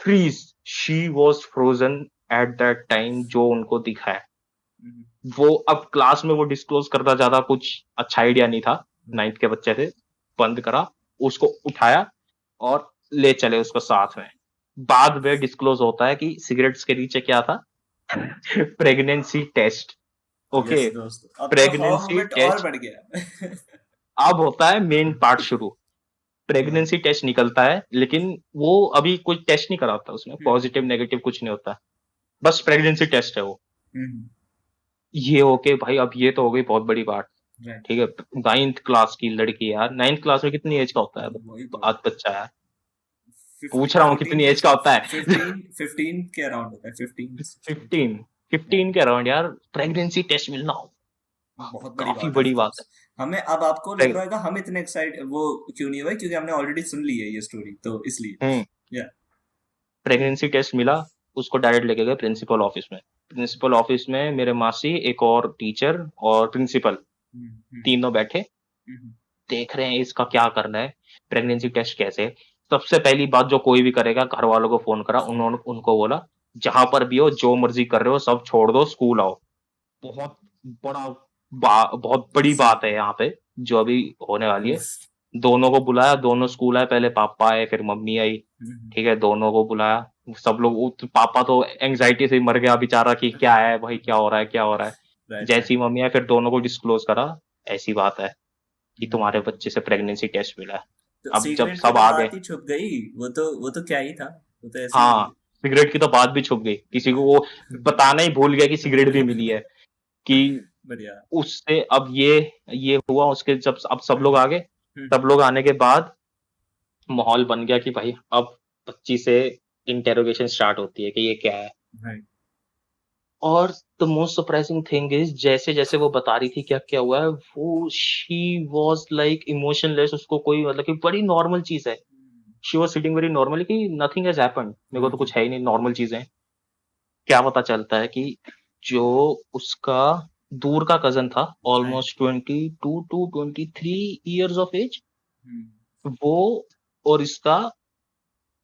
[SPEAKER 2] freeze, she was frozen at that time, जो उनको दिखा है वो। अब क्लास में वो डिस्क्लोज करना ज्यादा कुछ अच्छा आइडिया नहीं था, 9th के बच्चे थे। बंद करा, उसको उठाया और ले चले उसको साथ में। बाद में डिस्क्लोज होता है कि सिगरेट्स के नीचे क्या था, प्रेगनेंसी टेस्ट।
[SPEAKER 1] यस
[SPEAKER 2] ओके,
[SPEAKER 1] दोस्त, अब तो हाउ
[SPEAKER 2] प्रेगनेंसी
[SPEAKER 1] मोमेंट और
[SPEAKER 2] टेस्ट।
[SPEAKER 1] बढ़ गया।
[SPEAKER 2] अब होता है मेन पार्ट शुरू।
[SPEAKER 1] हाँ,
[SPEAKER 2] प्रेगनेंसी टेस्ट निकलता है, लेकिन वो अभी कोई टेस्ट नहीं करा होता उसमें, पॉजिटिव
[SPEAKER 1] हम्म
[SPEAKER 2] नेगेटिव कुछ नहीं होता, बस प्रेगनेंसी टेस्ट है वो।
[SPEAKER 1] हम्म
[SPEAKER 2] ये ओके भाई, अब ये तो हो गई बहुत बड़ी बात,
[SPEAKER 1] राइट।
[SPEAKER 2] ठीक है। 9th क्लास की लड़की यार, 9th क्लास में कितनी एज का होता है
[SPEAKER 1] वही तो,
[SPEAKER 2] आज बच्चा यार, पूछ रहा हूँ
[SPEAKER 1] 14
[SPEAKER 2] कितनी एज का होता है।
[SPEAKER 1] 15 के अराउंड होता है, 15 16।
[SPEAKER 2] 15, 15 के अराउंड यार, प्रेगनेंसी टेस्ट मिलना
[SPEAKER 1] बहुत बड़ी
[SPEAKER 2] काफी
[SPEAKER 1] बात है
[SPEAKER 2] बड़ी
[SPEAKER 1] फिर।
[SPEAKER 2] बात
[SPEAKER 1] हमें अब आपको लग
[SPEAKER 2] है।
[SPEAKER 1] रहा होगा हम इतने एक्साइट वो क्यों नहीं हुए, क्योंकि हमने ऑलरेडी सुन ली है ये स्टोरी, तो इसलिए।
[SPEAKER 2] हम्म,
[SPEAKER 1] या
[SPEAKER 2] प्रेगनेंसी टेस्ट मिला, उसको डायरेक्ट लेके गए प्रिंसिपल ऑफिस में। प्रिंसिपल ऑफिस में मेरे मासी, एक और टीचर और प्रिंसिपल, तीनों बैठे,
[SPEAKER 1] हम्म
[SPEAKER 2] देख रहे हैं इसका क्या करना है, प्रेगनेंसी टेस्ट कैसे। सबसे पहली बात जो कोई भी करेगा, घर वालों को फोन करा, उन्होंने उनको बोला, जहां पर भी हो, जो मर्जी कर रहे हो, सब छोड़ दो, स्कूल आओ। बहुत बड़ा बहुत बड़ी बात है यहाँ पे, जो अभी होने वाली है।
[SPEAKER 1] उफ।
[SPEAKER 2] दोनों को बुलाया, दोनों स्कूल आए, पहले पापा आए फिर मम्मी आई, ठीक है। दोनों को बुलाया, सब लोग पापा तो एंजाइटी से ही मर गया बेचारा, कि क्या है भाई, क्या हो रहा है, क्या हो रहा है।
[SPEAKER 1] Right right.
[SPEAKER 2] जैसी मम्मी आए, फिर दोनों को डिस्क्लोज करा, ऐसी बात है कि तुम्हारे बच्चे से प्रेगनेंसी टेस्ट मिला है।
[SPEAKER 1] तो
[SPEAKER 2] अब जब
[SPEAKER 1] सीक्रेट की
[SPEAKER 2] सब
[SPEAKER 1] तो
[SPEAKER 2] आ गए,
[SPEAKER 1] बात ही छुप गई। वो तो क्या ही था, वो तो ऐसे ही।
[SPEAKER 2] हाँ, सिगरेट की तो बात भी छुप गई, किसी को वो बताना ही भूल गया कि सिगरेट भी मिली है। कि
[SPEAKER 1] बढ़िया।
[SPEAKER 2] उससे अब ये हुआ, उसके जब अब सब लोग आ गए,
[SPEAKER 1] हम्म
[SPEAKER 2] सब लोग आने के बाद माहौल बन गया कि भाई अब बच्ची से इंटेरोगेशन स्टार्ट होती है कि ये क्या है।
[SPEAKER 1] राइट।
[SPEAKER 2] और the most surprising thing is जैसे जैसे वो बता रही थी क्या क्या हुआ है, वो शी वॉज लाइक इमोशनलेस, उसको कोई मतलब कि बड़ी नॉर्मल चीज है। She was sitting very normally कि नथिंग हैज हैपेंड, मेरे को तो कुछ है ही नहीं, नॉर्मल चीजें हैं। क्या पता चलता है कि जो उसका दूर का कजन था, almost 22 to 23 years of age, वो और इसका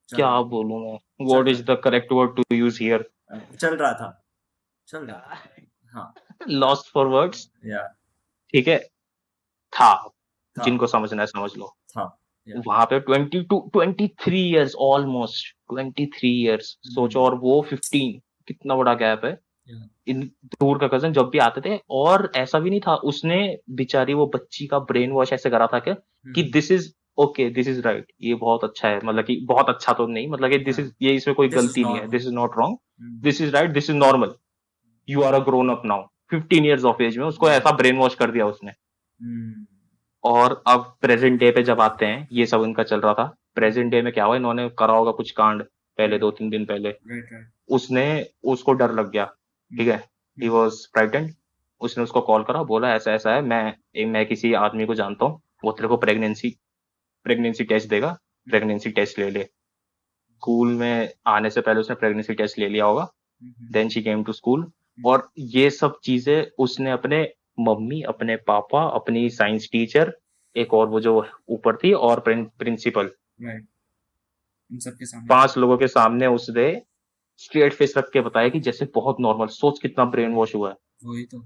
[SPEAKER 2] क्या बोलूं मैं, what is the correct word to use here,
[SPEAKER 1] चल रहा था। हाँ
[SPEAKER 2] लॉस्ट फॉर वर्ड्स,
[SPEAKER 1] या
[SPEAKER 2] ठीक है, था,
[SPEAKER 1] था
[SPEAKER 2] जिनको समझना है समझ लो।
[SPEAKER 1] था या
[SPEAKER 2] वहां पे 22 to 23 years, ऑलमोस्ट 23 years सोचो, और वो 15, कितना बड़ा गैप है।
[SPEAKER 1] या
[SPEAKER 2] इन दूर का कजन जब भी आते थे, और ऐसा भी नहीं था, उसने बेचारी वो बच्ची का ब्रेन वॉश ऐसे करा था कि this is okay, this is right, ये बहुत अच्छा है, मतलब कि बहुत अच्छा तो नहीं, मतलब कि दिस इज, ये इसमें कोई
[SPEAKER 1] दिस इज
[SPEAKER 2] गलती नहीं है,
[SPEAKER 1] normal
[SPEAKER 2] this is not wrong, this is right, this is normal, you are a grown up now. 15 years of age में उसको ऐसा ब्रेन वॉश कर दिया उसने। और अब प्रेजेंट डे पे जब आते हैं, ये सब इनका चल रहा था, प्रेजेंट डे में क्या हुआ, इन्होंने करा होगा कुछ कांड पहले 2-3 दिन पहले, उसने, उसको डर लग गया, ठीक है, ही वॉज फ्राइटेंड। उसने उसको कॉल करा, बोला ऐसा ऐसा है, मैं किसी आदमी को जानता हूँ, वो तेरे को प्रेगनेंसी टेस्ट देगा, प्रेगनेंसी टेस्ट ले ले। स्कूल में आने से पहले उसने प्रेगनेंसी टेस्ट ले लिया होगा, then she came to school. और ये सब चीजें उसने अपने मम्मी, अपने पापा, अपनी साइंस टीचर, एक और वो जो ऊपर थी, और प्रिंसिपल,
[SPEAKER 1] इन सब के सामने
[SPEAKER 2] 5 लोगों के सामने उसने स्ट्रेट फेस रख के बताया कि जैसे बहुत नॉर्मल। सोच कितना ब्रेन वॉश हुआ है।
[SPEAKER 1] वही तो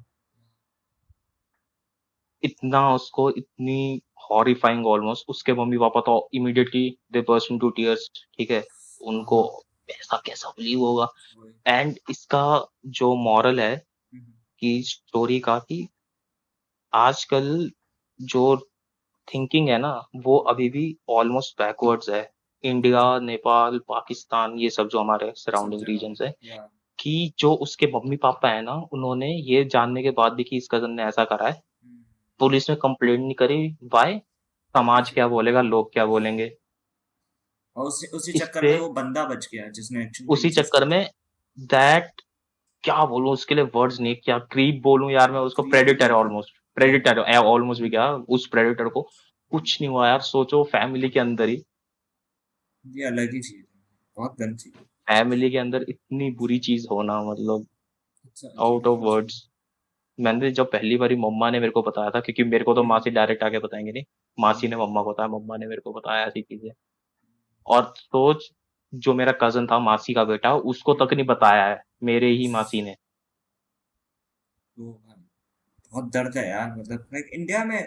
[SPEAKER 2] इतना उसको, इतनी हॉरिफाइंग ऑलमोस्ट। उसके मम्मी पापा तो इमीडिएटली दे बर्स्ट इनटू टीयर्स, ठीक है, उनको ऐसा कैसा बिलीव होगा। एंड इसका जो मॉरल है कि स्टोरी का, कि आजकल जो थिंकिंग है ना, वो अभी भी ऑलमोस्ट बैकवर्ड्स है। इंडिया, नेपाल, पाकिस्तान, ये सब जो हमारे सराउंडिंग रीजन्स है, कि जो उसके मम्मी पापा है ना, उन्होंने ये जानने के बाद भी कि इस कजन ने ऐसा करा है, पुलिस में कंप्लेंट नहीं करी। वाई? समाज क्या बोलेगा, लोग क्या बोलेंगे।
[SPEAKER 1] और उसी चक्कर
[SPEAKER 2] इससे
[SPEAKER 1] में वो बंदा बच गया जिसने
[SPEAKER 2] उसी चक्कर में दैट, क्या बोलूं उसके लिए वर्ड्स नहीं, क्या क्रीप बोलूं यार मैं उसको, प्रेडिटर है ऑलमोस्ट, प्रेडिटर है ऑलमोस्ट भी, क्या उस प्रेडिटर को कुछ नहीं हुआ यार। सोचो फैमिली के अंदर ही,
[SPEAKER 1] ये अलग ही चीज है, बहुत गंदी चीज है।
[SPEAKER 2] फैमिली के अंदर इतनी बुरी चीज होना, मतलब आउट ऑफ वर्ड्स। मैंने जब पहली बारी मम्मा ने मेरे को बताया था, क्योंकि मेरे को तो मासी डायरेक्ट आके बताएंगे नहीं, मासी ने मम्मा को बताया, मम्मा ने मेरे को बताया ऐसी चीजें। और सोच, जो मेरा कजन था, मासी का बेटा, उसको तक नहीं बताया है, मेरे ही मासी ने।
[SPEAKER 1] तो बहुत दर्द है यार, मतलब लाइक इंडिया में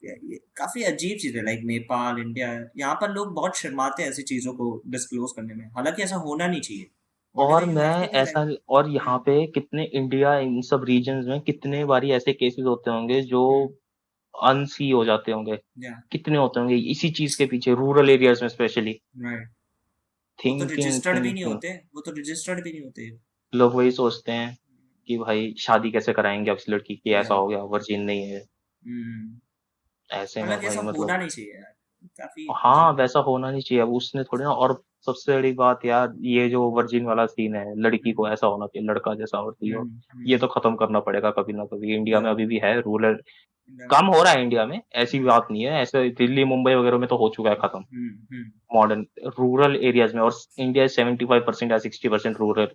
[SPEAKER 1] ये काफी अजीब चीज है। लाइक नेपाल, इंडिया, यहाँ पर लोग बहुत शर्माते हैं ऐसी चीजों को डिस्क्लोज करने में, हालांकि ऐसा होना नहीं चाहिए।
[SPEAKER 2] और
[SPEAKER 1] व्हाटएवर यू हैव
[SPEAKER 2] मैं
[SPEAKER 1] टू बी
[SPEAKER 2] ऐसा,
[SPEAKER 1] लाइक।
[SPEAKER 2] और यहाँ पे कितने इंडिया, इन सब रीजन्स में कितने बारी ऐसे केसेस होते होंगे जो अनसी हो जाते होंगे,
[SPEAKER 1] या
[SPEAKER 2] कितने होते होंगे इसी चीज के पीछे, रूरल एरियाज में स्पेशली।
[SPEAKER 1] राइट। वो तो
[SPEAKER 2] थिंकिंग
[SPEAKER 1] रजिस्टर्ड भी नहीं
[SPEAKER 2] थिंकिंग
[SPEAKER 1] होते, वो तो रजिस्टर्ड भी नहीं होते।
[SPEAKER 2] लोग वही सोचते हैं कि भाई शादी कैसे कराएंगे अब इस लड़की की,
[SPEAKER 1] या
[SPEAKER 2] ऐसा हो गया, वर्जिन नहीं है। ऐसे में
[SPEAKER 1] हालांकि
[SPEAKER 2] भाई
[SPEAKER 1] ऐसा
[SPEAKER 2] मतलब,
[SPEAKER 1] होना नहीं चाहिए यार, काफी
[SPEAKER 2] हाँ
[SPEAKER 1] अजीब।
[SPEAKER 2] वैसा होना नहीं चाहिए। अब उसने थोड़ी ना, और सबसे बड़ी बात यार, ये जो वर्जिन वाला सीन है, लड़की को ऐसा होना चाहिए, लड़का जैसा होती हो, ये तो खत्म करना पड़ेगा कभी ना कभी। इंडिया में
[SPEAKER 1] या
[SPEAKER 2] अभी भी है रूरल, कम हो रहा है इंडिया में, ऐसी बात नहीं है, ऐसे दिल्ली मुंबई वगैरह में तो हो चुका है खत्म, मॉडर्न। रूरल एरियाज में, और इंडिया 75% या 60% रूरल,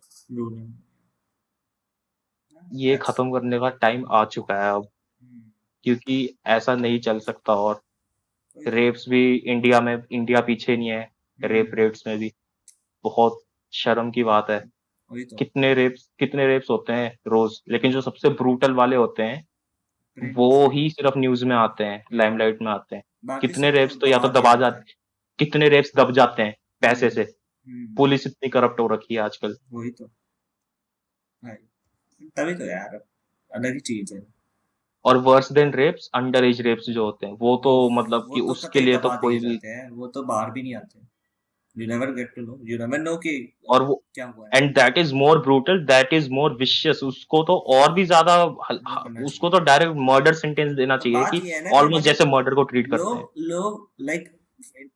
[SPEAKER 2] ये खत्म करने का टाइम आ चुका है अब, क्योंकि ऐसा नहीं चल सकता। और रेप्स भी इंडिया में, इंडिया पीछे नहीं है रेप रेट्स में भी। बहुत शर्म की बात है।
[SPEAKER 1] वही तो
[SPEAKER 2] कितने रेप्स होते हैं रोज, लेकिन जो सबसे ब्रूटल वाले होते हैं वो ही सिर्फ न्यूज में आते हैं, लाइमलाइट में आते हैं।
[SPEAKER 1] बाकी
[SPEAKER 2] कितने
[SPEAKER 1] सब तो
[SPEAKER 2] रेप्स तो या तो
[SPEAKER 1] दबा दिया
[SPEAKER 2] दबा
[SPEAKER 1] जाता है।
[SPEAKER 2] जाते, कितने रेप्स दब जाते हैं पैसे से। पुलिस इतनी करप्ट हो रखी है आजकल।
[SPEAKER 1] वही तो भाई, तभी तो यार अलग ही चीज है।
[SPEAKER 2] और worse than rapes, under age rapes जो होते हैं, वो तो मतलब
[SPEAKER 1] वो
[SPEAKER 2] कि
[SPEAKER 1] तो
[SPEAKER 2] उसके
[SPEAKER 1] कतई
[SPEAKER 2] लिए तो
[SPEAKER 1] दबा दिए
[SPEAKER 2] कोई भी।
[SPEAKER 1] जाते हैं, वो तो बाहर भी नहीं आते। You never get to know, you never know कि
[SPEAKER 2] और वो,
[SPEAKER 1] क्या हुआ है।
[SPEAKER 2] And that is more brutal, that is more vicious. उसको तो और भी ज्यादा,
[SPEAKER 1] वो करना
[SPEAKER 2] उसको
[SPEAKER 1] चाहिए।
[SPEAKER 2] तो डायरेक्ट मर्डर सेंटेंस देना
[SPEAKER 1] और
[SPEAKER 2] चाहिए,
[SPEAKER 1] बात
[SPEAKER 2] कि
[SPEAKER 1] ये है ना कि
[SPEAKER 2] ऑलमोस्ट जैसे
[SPEAKER 1] मतलब
[SPEAKER 2] मर्डर को ट्रीट करते हैं।
[SPEAKER 1] लोग लोग लाइक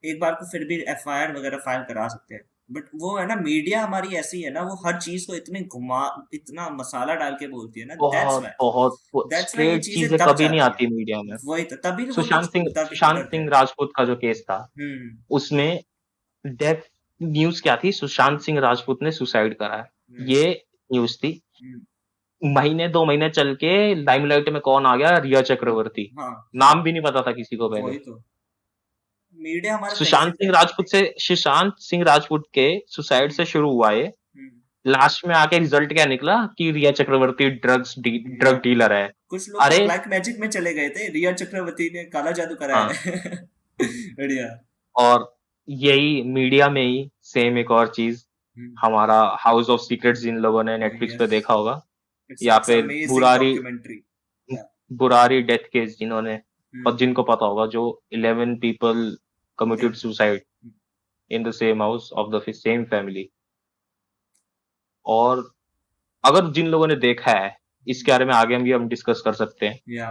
[SPEAKER 1] एक बार को फिर भी एफआईआर वगैरह फाइल करा सकते हैं, बट वो है ना, मीडिया हमारी ऐसी है ना, वो हर चीज को इतना मसाला डाल के बोलती है ना,
[SPEAKER 2] बहुत बहुत
[SPEAKER 1] दैट्स वाई ये
[SPEAKER 2] स्ट्रेट
[SPEAKER 1] चीजें
[SPEAKER 2] चीजें
[SPEAKER 1] दब
[SPEAKER 2] कभी नहीं
[SPEAKER 1] जाती है।
[SPEAKER 2] आती मीडिया में।
[SPEAKER 1] वही तो, तभी वो लोग दब
[SPEAKER 2] सुशांत
[SPEAKER 1] डरते
[SPEAKER 2] सिंह
[SPEAKER 1] हैं।
[SPEAKER 2] राजपूत का जो केस था,
[SPEAKER 1] हम्म।
[SPEAKER 2] उसमें डेथ न्यूज क्या थी, सुशांत सिंह राजपूत ने सुसाइड करा है,
[SPEAKER 1] हम्म।
[SPEAKER 2] ये न्यूज थी।
[SPEAKER 1] हम्म।
[SPEAKER 2] महीने 2 महीने चल के लाइमलाइट में कौन आ गया, रिया चक्रवर्ती।
[SPEAKER 1] हाँ
[SPEAKER 2] नाम
[SPEAKER 1] हाँ,
[SPEAKER 2] भी नहीं पता था किसी को पहले।
[SPEAKER 1] वही तो, मीडिया हमारा कहीं से जाए।
[SPEAKER 2] सुशांत सिंह राजपूत के सुसाइड
[SPEAKER 1] हम्म।
[SPEAKER 2] से शुरू हुआ ये,
[SPEAKER 1] हम्म।
[SPEAKER 2] लास्ट में आके रिजल्ट क्या निकला कि रिया चक्रवर्ती
[SPEAKER 1] या
[SPEAKER 2] ड्रग डीलर है।
[SPEAKER 1] कुछ लोग तो
[SPEAKER 2] अरे
[SPEAKER 1] ब्लैक मैजिक में चले गए थे, रिया चक्रवर्ती ने काला जादू कराया
[SPEAKER 2] हाँ,
[SPEAKER 1] है। बढ़िया।
[SPEAKER 2] और यही मीडिया में ही सेम एक और चीज,
[SPEAKER 1] हम्म।
[SPEAKER 2] हमारा हाउस ऑफ सीक्रेट्स जिन लोगों ने नेटफ्लिक्स पे देखा होगा, या
[SPEAKER 1] इट्स
[SPEAKER 2] फिर
[SPEAKER 1] अमेजिंग डॉक्यूमेंट्री। या।
[SPEAKER 2] बुरारी डेथ केस जिन्होंने, और
[SPEAKER 1] हम्म।
[SPEAKER 2] जिनको पता होगा, जो 11 पीपल कमिटेड
[SPEAKER 1] देख।
[SPEAKER 2] Suicide in the same house of the same family. और अगर जिन लोगों ने देखा है, इसके बारे में आगे हम डिस्कस कर सकते हैं,
[SPEAKER 1] या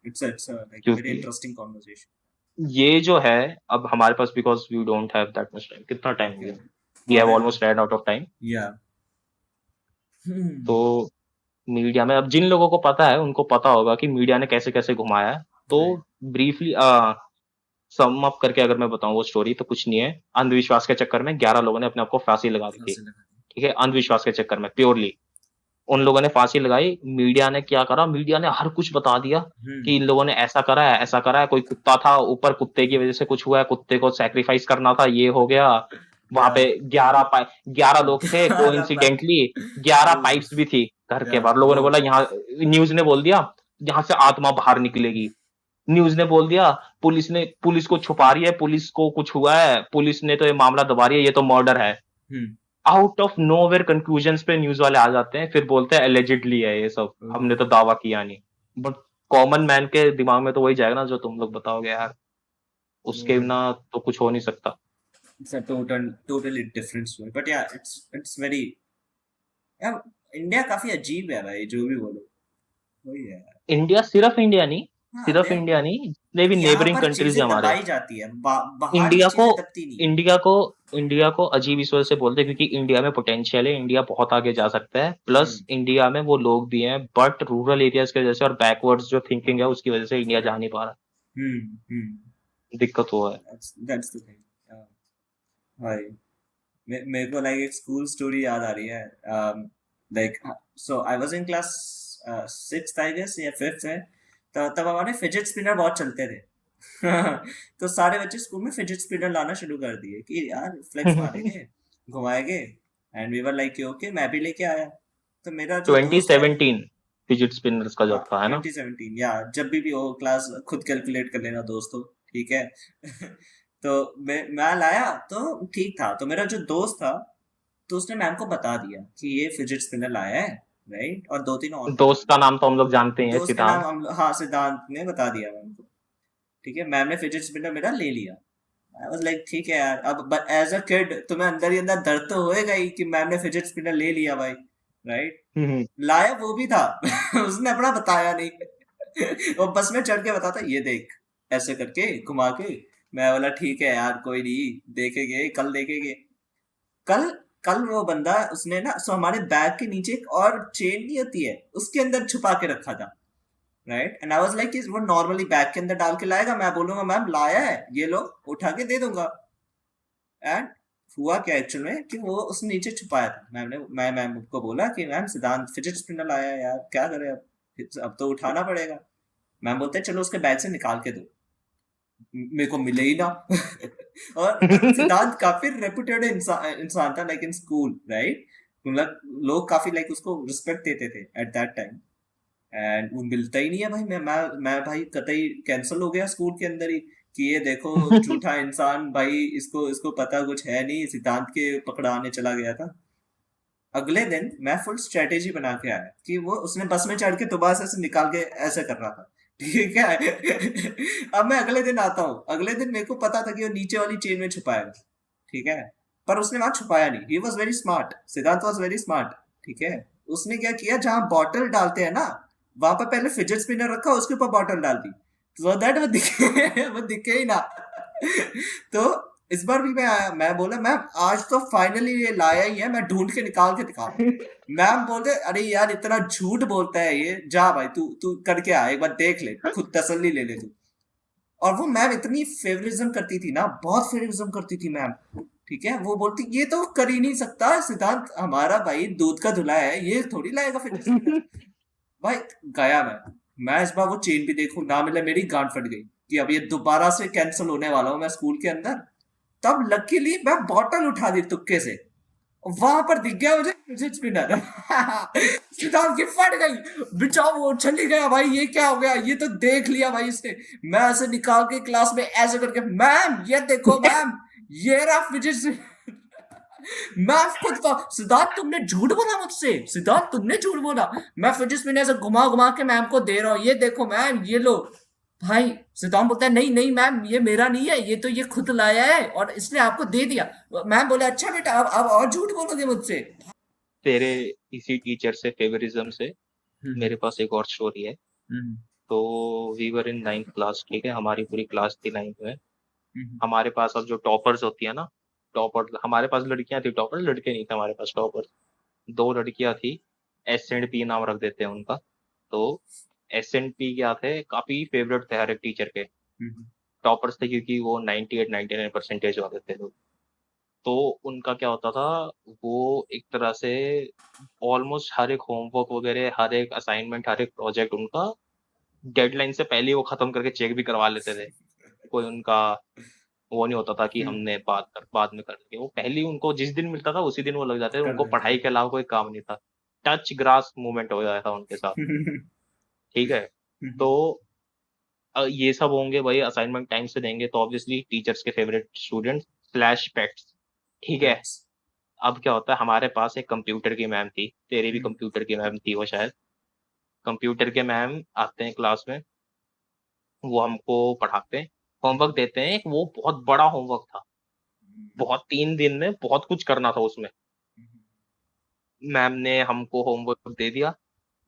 [SPEAKER 1] इट्स लाइक वेरी
[SPEAKER 2] क्योंकि
[SPEAKER 1] इंटरेस्टिंग कॉन्वर्सेशन।
[SPEAKER 2] ये जो है, अब हमारे पास, because we don't have that much time, कितना टाइम हो गया, वी हैव
[SPEAKER 1] हमारे।
[SPEAKER 2] Almost run out of time.
[SPEAKER 1] Yeah.
[SPEAKER 2] तो मीडिया में अब जिन लोगों को पता है उनको पता होगा कि मीडिया ने कैसे कैसे घुमाया है। तो ब्रीफली सम अप करके अगर मैं बताऊं वो स्टोरी, तो कुछ नहीं है। अंधविश्वास के चक्कर में 11 लोगों ने अपने आप को फांसी लगा दी थी, ठीक है, अंधविश्वास के चक्कर में प्योरली उन लोगों ने फांसी लगाई। मीडिया ने क्या करा, मीडिया ने हर कुछ बता दिया कि इन लोगों ने ऐसा करा है, ऐसा करा है, कोई कुत्ता था ऊपर, कुत्ते की वजह से कुछ हुआ है, कुत्ते को सैक्रिफाइस करना था, ये हो गया। वहां पे 11 लोग थे, कोइंसिडेंटली 11 पाइप्स भी थी घर के बाहर। लोगों ने बोला यहाँ, न्यूज ने बोल दिया यहाँ से आत्मा बाहर निकलेगी। न्यूज ने बोल दिया, पुलिस को छुपा रही है, पुलिस को कुछ हुआ है, पुलिस ने तो ये मामला दबा रही है, ये तो मर्डर है। आउट ऑफ नोवेयर कंक्लूजन्स पे न्यूज वाले आ जाते हैं, फिर बोलते हैं एलिजिडली है ये सब, हमने तो दावा किया नहीं। बट कॉमन मैन के दिमाग में तो वही जाएगा ना जो तुम लोग बताओगे यार, उसके बिना तो कुछ हो नहीं सकता।
[SPEAKER 1] It's a totally different story, but yeah, it's very, यार इंडिया काफी अजीब है भाई, जो भी बोलो वही है।
[SPEAKER 2] इंडिया सिर्फ इंडिया नहीं,
[SPEAKER 1] हाँ,
[SPEAKER 2] सिर्फ इंडिया नहीं, जितने भी
[SPEAKER 1] यहाँ
[SPEAKER 2] नेबरिंग
[SPEAKER 1] पर
[SPEAKER 2] कंट्रीज
[SPEAKER 1] चीजें
[SPEAKER 2] है हमारे,
[SPEAKER 1] दबाई जाती है, बाहर ये
[SPEAKER 2] इंडिया को
[SPEAKER 1] चीजें दबती नहीं है।
[SPEAKER 2] इंडिया को इंडिया को अजीब इस वजह से बोलते हैं क्योंकि इंडिया में पोटेंशियल है, इंडिया बहुत आगे जा सकता है, प्लस इंडिया में वो लोग भी हैं, बट रूरल एरियाज की वजह से और बैकवर्ड्स जो थिंकिंग है उसकी वजह से इंडिया जा नहीं पा रहा। दिक्कत वो है।
[SPEAKER 1] That's the thing. भाई मेरे को लाइक एक स्कूल स्टोरी याद आ रही है। Like so I was in class 6th I guess या 5th है, तो तब हमारे फिजिट स्पिनर बहुत चलते थे। तो सारे बच्चे स्कूल में फिजिट स्पिनर लाना शुरू कर दिए कि यार फ्लेक्स मारेंगे, घुमाएंगे। And we were like okay, मैं भी लेके आया। तो मेरा जो दोस्त है,
[SPEAKER 2] 2017 फिजिट स्पिनर्स का जब था, है ना?
[SPEAKER 1] 2017, या जब भी हो क्लास खुद कैलकुलेट कर लेना दोस्तों, ठीक है। तो मैं लाया तो ठीक था। तो मेरा जो दोस्त था, तो उसने मैम को बता दिया कि ये फिजिट स्पिनर लाया है, राइट। और 2-3 और
[SPEAKER 2] दोस्त का नाम तो हम लोग जानते हैं,
[SPEAKER 1] दोस्त का नाम
[SPEAKER 2] सिद्धांत।
[SPEAKER 1] हाँ, सिद्धांत ने बता दिया मैम को, ठीक है। मैम ने फिजिट स्पिनर मेरा ले लिया। आई वाज लाइक ठीक है यार, अब एज अ किड तुम्हें अंदर ही अंदर दर्द तो होएगा ही कि मैम ने फिजिट स्पिनर ले लिया भाई, राइट। लाया वो भी था। उसने अपना बताया नहीं। वो बस में चढ़ के बताता, ये देख ऐसे करके घुमा के। मैं बोला ठीक है यार, कोई नहीं, देखेंगे कल देखेंगे। कल कल वो बंदा उसने ना, सो हमारे बैग के नीचे एक और चेन नहीं होती है, उसके अंदर छुपा के रखा था, right. And I was like वो नॉर्मली बैग के अंदर डाल के लाएगा, मैं बोलूंगा मैम लाया है, ये लो, उठा के दे दूंगा। एंड हुआ क्या एक्चुअल में कि वो उसने नीचे छुपाया था। मैं मैम को बोला कि मैम सिद्धांत फिजिट स्पिनर लाया है यार, क्या करें अब तो उठाना पड़ेगा। मैम बोलते हैं चलो उसके बैग से निकाल के दो। मेरे को मिले ही ना। और सिद्धांत काफी रेपुटेड इंसान था लाइक इन स्कूल, राइट। मतलब लोग काफी लाइक उसको रिस्पेक्ट देते थे एट दैट टाइम। एंड वो मिलता ही नहीं है भाई। मैं भाई कतई कैंसिल हो गया स्कूल के अंदर ही कि ये देखो झूठा इंसान भाई, इसको इसको पता कुछ है नहीं, सिद्धांत के पकड़ाने चला गया था। अगले दिन मैं फुल स्ट्रेटेजी बना के आया कि वो उसने बस में चढ़ के दोबारा से ऐसे निकाल के ऐसे कर रहा था, ठीक है। अब मैं अगले दिन आता हूँ, अगले दिन मेरे को पता था कि वो नीचे वाली चेन में छुपाएगा, ठीक है। पर उसने वहां छुपाया नहीं। ही वॉज वेरी स्मार्ट, सिद्धांत वॉज वेरी स्मार्ट, ठीक है। उसने क्या किया, जहां बॉटल डालते हैं ना, वहां पर पहले फिजिट स्पिनर रखा, उसके ऊपर बॉटल डाल दी, सो दैट वो दिखे ही ना। तो इस बार भी मैं आया, मैं बोला मैम आज तो फाइनली ये लाया ही है, मैं ढूंढ के निकाल के दिखा रहा हूँ। मैम बोलते अरे यार इतना झूठ बोलता है ये, जा भाई तू तू करके आ, एक बार देख ले, खुद तसल्ली ले ले तू। और वो मैम इतनी फेवरिज्म करती थी ना, बहुत फेवरिज्म करती थी मैम। ठीक है, वो बोलती ये तो कर ही नहीं सकता सिद्धांत, हमारा भाई दूध का धुला है, ये थोड़ी लाएगा फिटनेस ट्रेनर। भाई गया मैं इस बार वो चेन भी देखूं ना मिले, मेरी गांड फट गई कि अब ये दोबारा से कैंसिल होने वाला हूं मैं स्कूल के अंदर। तब लकीली मैं बॉटल उठा दी तुक्के से, वहां पर दिख गया मुझे फिजिक्स स्पिनर। सिद्धांत की फट गई, बिचाओ वो चली गया भाई, ये क्या हो गया, ये तो देख लिया भाई इसने। मैं ऐसे निकाल के क्लास में ऐसे करके, मैम ये देखो मैम, ये रहा फिजिक्स। मैं खुद का, सिद्धार्थ तुमने झूठ बोला मुझसे, सिद्धार्थ तुमने झूठ बोला। मैं फिजिक्स में ऐसे घुमा घुमा के मैम को दे रहा हूँ, ये देखो मैम ये लो। भाई सिद्धांत बोलता है नहीं नहीं मैम ये मेरा नहीं है, ये तो ये खुद लाया है और इसने आपको दे दिया। मैम बोले अच्छा बेटा अब और झूठ बोलोगे मुझसे।
[SPEAKER 2] तेरे इसी टीचर से फेवरिज्म से मेरे पास एक और स्टोरी है। तो we were in 9th class, ठीक है, हमारी पूरी क्लास थी 9th में। हमारे पास अब जो टॉपर्स होती है ना, टॉपर हमारे पास लड़कियां थी, टॉपर लड़के नहीं थे हमारे पास, टॉपर 2 लड़कियां थी। S&P नाम रख देते हैं उनका। तो S&P क्या थे, काफी फेवरेट थे हर एक टीचर के, टॉपर्स थे क्योंकि वो 98-99% वाले थे लोग। तो उनका क्या होता था, वो एक तरह से ऑलमोस्ट हर एक होमवर्क वगैरह, हर एक असाइनमेंट, हर एक प्रोजेक्ट उनका डेडलाइन से पहले वो खत्म करके चेक भी करवा लेते थे। कोई उनका वो नहीं होता था कि हमने बाद में कर लेंगे, वो पहले ही उनको जिस दिन मिलता था उसी दिन वो लग जाते थे, उनको पढ़ाई के अलावा कोई काम नहीं था। टच ग्रास मूवमेंट हो जाता था उनके साथ। ठीक है, तो ये सब होंगे भाई, असाइनमेंट टाइम से देंगे तो ऑब्वियसली टीचर्स के फेवरेट स्टूडेंट स्लैश पेट्स। ठीक है, अब क्या होता है, हमारे पास एक कंप्यूटर की मैम थी, तेरी भी कंप्यूटर की मैम थी वो शायद। कंप्यूटर के मैम आते हैं क्लास में, वो हमको पढ़ाते हैं, होमवर्क देते हैं। वो बहुत बड़ा होमवर्क था, बहुत 3 दिन में बहुत कुछ करना था उसमें। मैम ने हमको होमवर्क दे दिया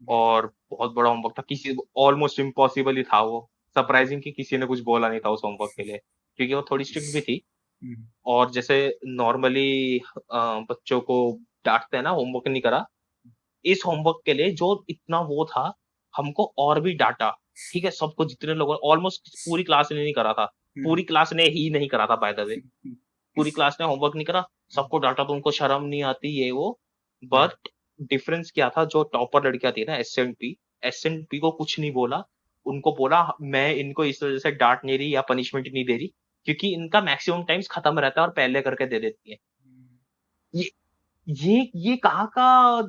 [SPEAKER 2] और बहुत बड़ा होमवर्क था, किसी ऑलमोस्ट इम्पॉसिबल ही था वो। सरप्राइजिंग कि किसी ने कुछ बोला नहीं था उस होमवर्क के लिए, क्योंकि वो थोड़ी स्ट्रिक्ट भी थी। और जैसे नॉर्मली बच्चों को डांटते हैं ना, होमवर्क नहीं करा, इस होमवर्क के लिए जो इतना वो था, हमको और भी डांटा। ठीक है, सबको, जितने लोगों, ऑलमोस्ट पूरी क्लास ने नहीं करा था, पूरी क्लास ने ही नहीं करा था बाय द वे, पूरी क्लास ने होमवर्क नहीं करा, सबको डांटा। तो उनको शर्म नहीं आती ये वो। बट डिफरेंस क्या था, जो टॉपर लड़कियां थी ना, एस एंड पी को कुछ नहीं बोला। उनको बोला मैं इनको इस वजह से डांट नहीं रही या पनिशमेंट नहीं दे रही क्योंकि इनका मैक्सिमम टाइम्स खत्म रहता है और पहले करके दे देती है। ये कहाँ का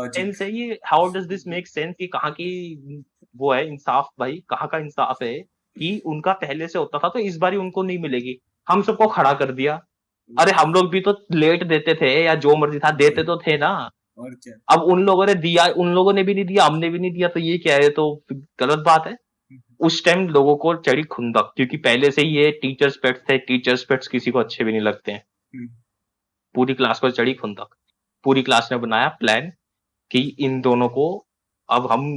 [SPEAKER 2] सेंस है ये, how does this make sense, ये कहाँ की वो है इंसाफ भाई, कहाँ का इंसाफ है कि उनका पहले से होता था तो इस बार उनको नहीं मिलेगी, हम सबको खड़ा कर दिया। अरे हम लोग भी तो लेट देते थे या जो मर्जी था देते तो थे ना।
[SPEAKER 1] और क्या,
[SPEAKER 2] अब उन लोगों ने दिया, उन लोगों ने भी नहीं दिया, हमने भी नहीं दिया, तो ये क्या है, तो गलत बात है। उस टाइम लोगों को चढ़ी खुंदक, क्योंकि पहले से ही ये टीचर्स पेट्स थे, टीचर्स पेट्स किसी को अच्छे भी नहीं लगते हैं। पूरी क्लास को चढ़ी खुंदक, पूरी क्लास ने बनाया प्लान कि इन दोनों को अब हम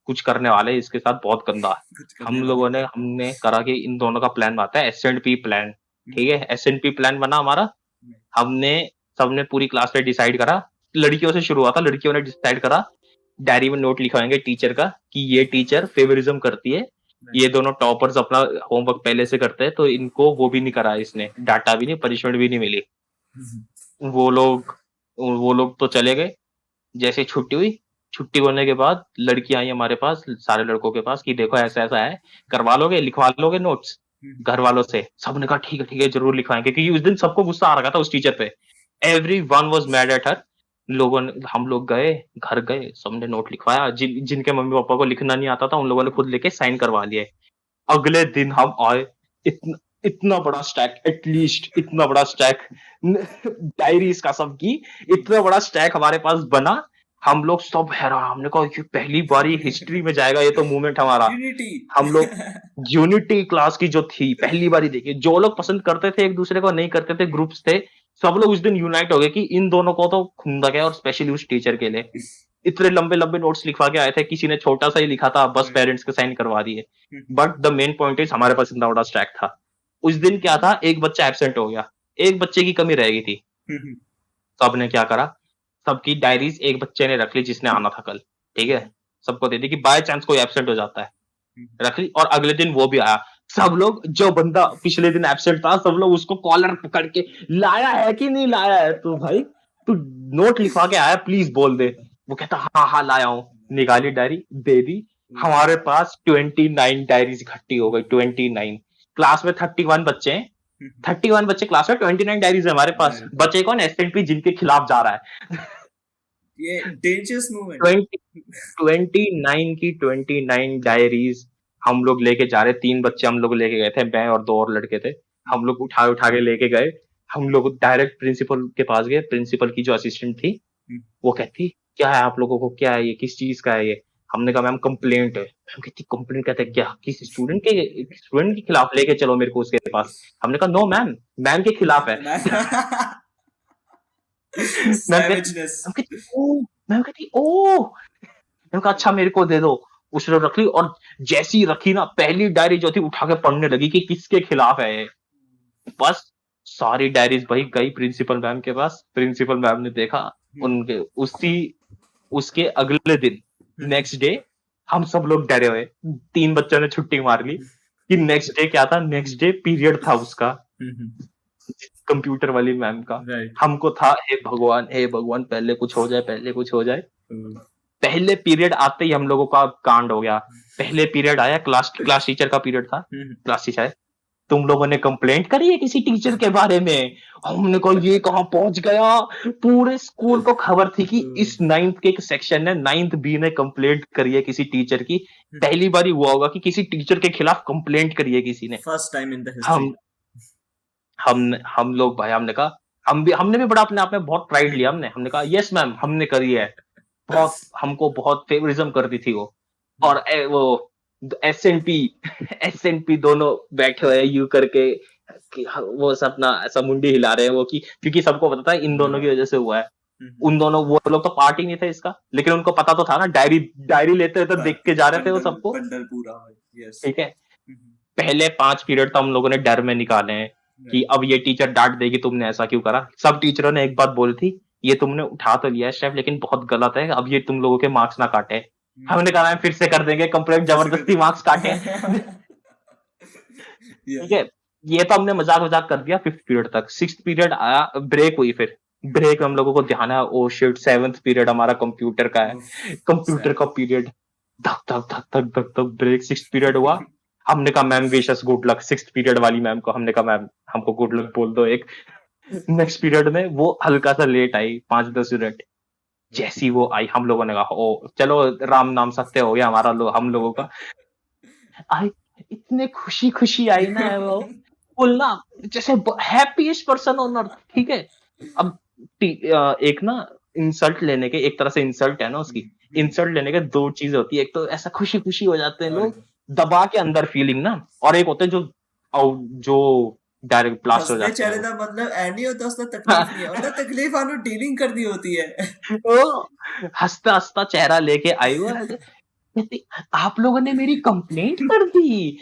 [SPEAKER 2] कुछ करने वाले, इसके साथ बहुत गंदा है। हम लोगों ने, हमने करा कि इन दोनों का प्लान बनता है, S&P प्लान। ठीक है, S&P प्लान बना हमारा, हमने सबने पूरी क्लास में डिसाइड करा, लड़कियों से शुरू हुआ था, लड़कियों ने डिसाइड करा डायरी में नोट लिखवाएंगे टीचर का कि ये टीचर फेवरिज्म करती है, ये दोनों टॉपर्स अपना होमवर्क पहले से करते हैं, तो इनको वो भी नहीं करा, इसने डाटा भी नहीं, पनिशमेंट भी नहीं मिली। वो लोग तो चले गए। जैसे छुट्टी हुई, छुट्टी होने के बाद लड़की आई हमारे पास, सारे लड़कों के पास, कि देखो ऐसा ऐसा है, करवा लोगे, लिखवा लोगे नोट्स घर वालों से। सबने कहा ठीक है जरूर लिखवाएंगे, क्योंकि उस दिन सबको गुस्सा आ रहा था उस टीचर पे, everyone was mad at her. लोगों ने, हम लोग गए, घर गए, सबने नोट लिखवाया, जिनके मम्मी पापा को लिखना नहीं आता था उन लोगों ने खुद लेके साइन करवा लिए। अगले दिन हम आए, इतना बड़ा स्टैक, एटलीस्ट इतना बड़ा स्टैक डायरीज का सबकी, इतना बड़ा स्टैक हमारे पास बना। हम लोग सब हैरान, हमने कहा ये पहली बारी हिस्ट्री में जाएगा ये तो मूवमेंट हमारा। हम लोग यूनिटी क्लास की जो थी पहली बारी देखी, जो लोग पसंद करते थे एक दूसरे को, नहीं करते थे, ग्रुप्स थे, सब लोग उस दिन यूनाइट हो गए कि इन दोनों को तो खुंदक है, और स्पेशली उस टीचर के लिए। इतने लंबे लंबे नोट्स लिखवा के आए थे, किसी ने छोटा सा ही लिखा था, बस पेरेंट्स के साइन करवा दिए। But the main point is हमारे पास इतना बड़ा स्टैक था। उस दिन क्या था, एक बच्चा एब्सेंट हो गया, एक बच्चे की कमी रह गई थी। सबने क्या करा, सबकी डायरीज एक बच्चे ने रख ली जिसने आना था कल, ठीक है, सबको दे दी कि बाय चांस कोई एब्सेंट हो जाता है, रख ली। और अगले दिन वो भी आया, सब लोग, जो बंदा पिछले दिन एब्सेंट था, सब लोग उसको कॉलर पकड़ के, लाया है कि नहीं लाया है तू, भाई तू नोट लिखवा के आया, प्लीज बोल दे। वो कहता हाँ हाँ लाया हूँ, निकाली डायरी, दे दी। हमारे पास 29 डायरीज इकट्ठी हो गई, 29। क्लास में 31 बच्चे हैं, 31 बच्चे क्लास में, 29 डायरीज है हमारे पास। बचे कौन, एसएनपी जिनके खिलाफ जा रहा है।
[SPEAKER 1] ये डेंजरस मूवमेंट।
[SPEAKER 2] 29 की 29 डायरीज हम लोग लेके जा रहे, 3 बच्चे हम लोग लेके गए थे, मैं और 2 और लड़के थे। हम लोग उठा उठा के लेके गए, हम लोग डायरेक्ट प्रिंसिपल के पास गए। प्रिंसिपल की जो असिस्टेंट थी वो कहती क्या है आप लोगों को, क्या है ये, किस चीज का है ये। हमने कहा मैम कंप्लेंट है। मैम कहती कंप्लेंट, कहते क्या, किसी स्टूडेंट के खिलाफ, लेके चलो मेरे को उसके पास। हमने कहा नो मैम, मैम के खिलाफ है। मैम कहती ओ, मैंने कहा अच्छा मेरे को दे दो। उसने रख ली, और जैसी रखी ना, पहली डायरी जो थी उठा के पढ़ने लगी कि किसके खिलाफ है ये। बस सारी डायरीज भाई गई प्रिंसिपल मैम के पास। प्रिंसिपल मैम ने देखा, उनके उसके अगले दिन, नेक्स्ट डे, हम सब लोग डरे हुए, 3 बच्चों ने छुट्टी मार ली कि नेक्स्ट डे क्या था, नेक्स्ट डे पीरियड था उसका, कंप्यूटर वाली मैम का। हमको था हे भगवान पहले कुछ हो जाए, पहले कुछ हो जाए। पहले पीरियड आते ही हम लोगों का कांड हो गया। पहले पीरियड आया, क्लास टीचर का पीरियड था। क्लास टीचर, तुम लोगों ने कंप्लेंट करी है किसी टीचर के बारे में? हमने कहा ये कहां पहुंच गया। पूरे स्कूल को खबर थी कि इस 9th के एक सेक्शन ने, 9th बी ने कंप्लेंट करी है किसी टीचर की। पहली बार ही हुआ होगा कि किसी टीचर के खिलाफ कंप्लेंट करी है किसी ने,
[SPEAKER 1] first time in the history.
[SPEAKER 2] हम लोग भाई, हमने कहा हमने भी बड़ा अपने आप में बहुत प्राइड लिया। हमने कहा यस मैम हमने करी है। बहुत हमको बहुत फेवरिज्म करती थी वो। और वो एसएनपी दोनों बैठे हुए यू करके, वो अपना ऐसा मुंडी हिला रहे हैं वो, कि क्योंकि सबको पता था इन दोनों की वजह से हुआ है। उन दोनों, वो लोग तो पार्टी नहीं थे इसका, लेकिन उनको पता तो था ना, डायरी लेते तो देख के जा रहे थे वो सबको, ठीक है। पहले 5 पीरियड तो हम लोगों ने डर में निकाले हैं कि अब ये टीचर डांट देगी तुमने ऐसा क्यों करा। सब टीचरों ने एक बात बोली थी, ये तुमने उठा तो लिया स्टेप लेकिन बहुत गलत है, अब ये तुम लोगों के मार्क्स ना काटे। हमने कहा फिर से कर देंगे कंप्लेंट, जबरदस्ती मार्क्स काटे। ठीक है, ये तो हमने मजाक कर दिया 5th पीरियड तक। 6th पीरियड आया, ब्रेक हुई। फिर ब्रेक में हम लोगों को ध्यान है, ओ शिट 7th पीरियड हमारा कंप्यूटर का है, कंप्यूटर का पीरियड। धक धक धक धक धक धक ब्रेक। 6th पीरियड हुआ, हमने कहा मैम विश अस गुड लक। 6th पीरियड वाली मैम को हमने कहा मैम हमको गुड लक बोल दो एक। नेक्स्ट पीरियड में वो हल्का सा लेट आई, 5-10 मिनट। जैसी वो आई, हम लोगों ने कहा ओ चलो राम नाम सत्य हो गया हमारा, हम लोगों का। आई इतने खुशी आई ना वो, बोलना जैसे हैप्पीएस्ट पर्सन ऑन अर्थ, ठीक है। अब एक ना इंसल्ट लेने के, एक तरह से इंसल्ट है ना उसकी, इंसल्ट लेने के 2 चीजें होती है। एक तो ऐसा खुशी हो जाते हैं लोग, दबा के अंदर फीलिंग ना, और एक होते हैं जो डायरेक्ट ब्लास्ट हो जाते हैं।
[SPEAKER 1] मतलब एनी होता है, तकलीफ नहीं है, मतलब तकलीफ आनो डीलिंग करनी होती है।
[SPEAKER 2] वो हंसता चेहरा लेके आई हुआ है, आप लोगों ने मेरी कंप्लेंट कर दी।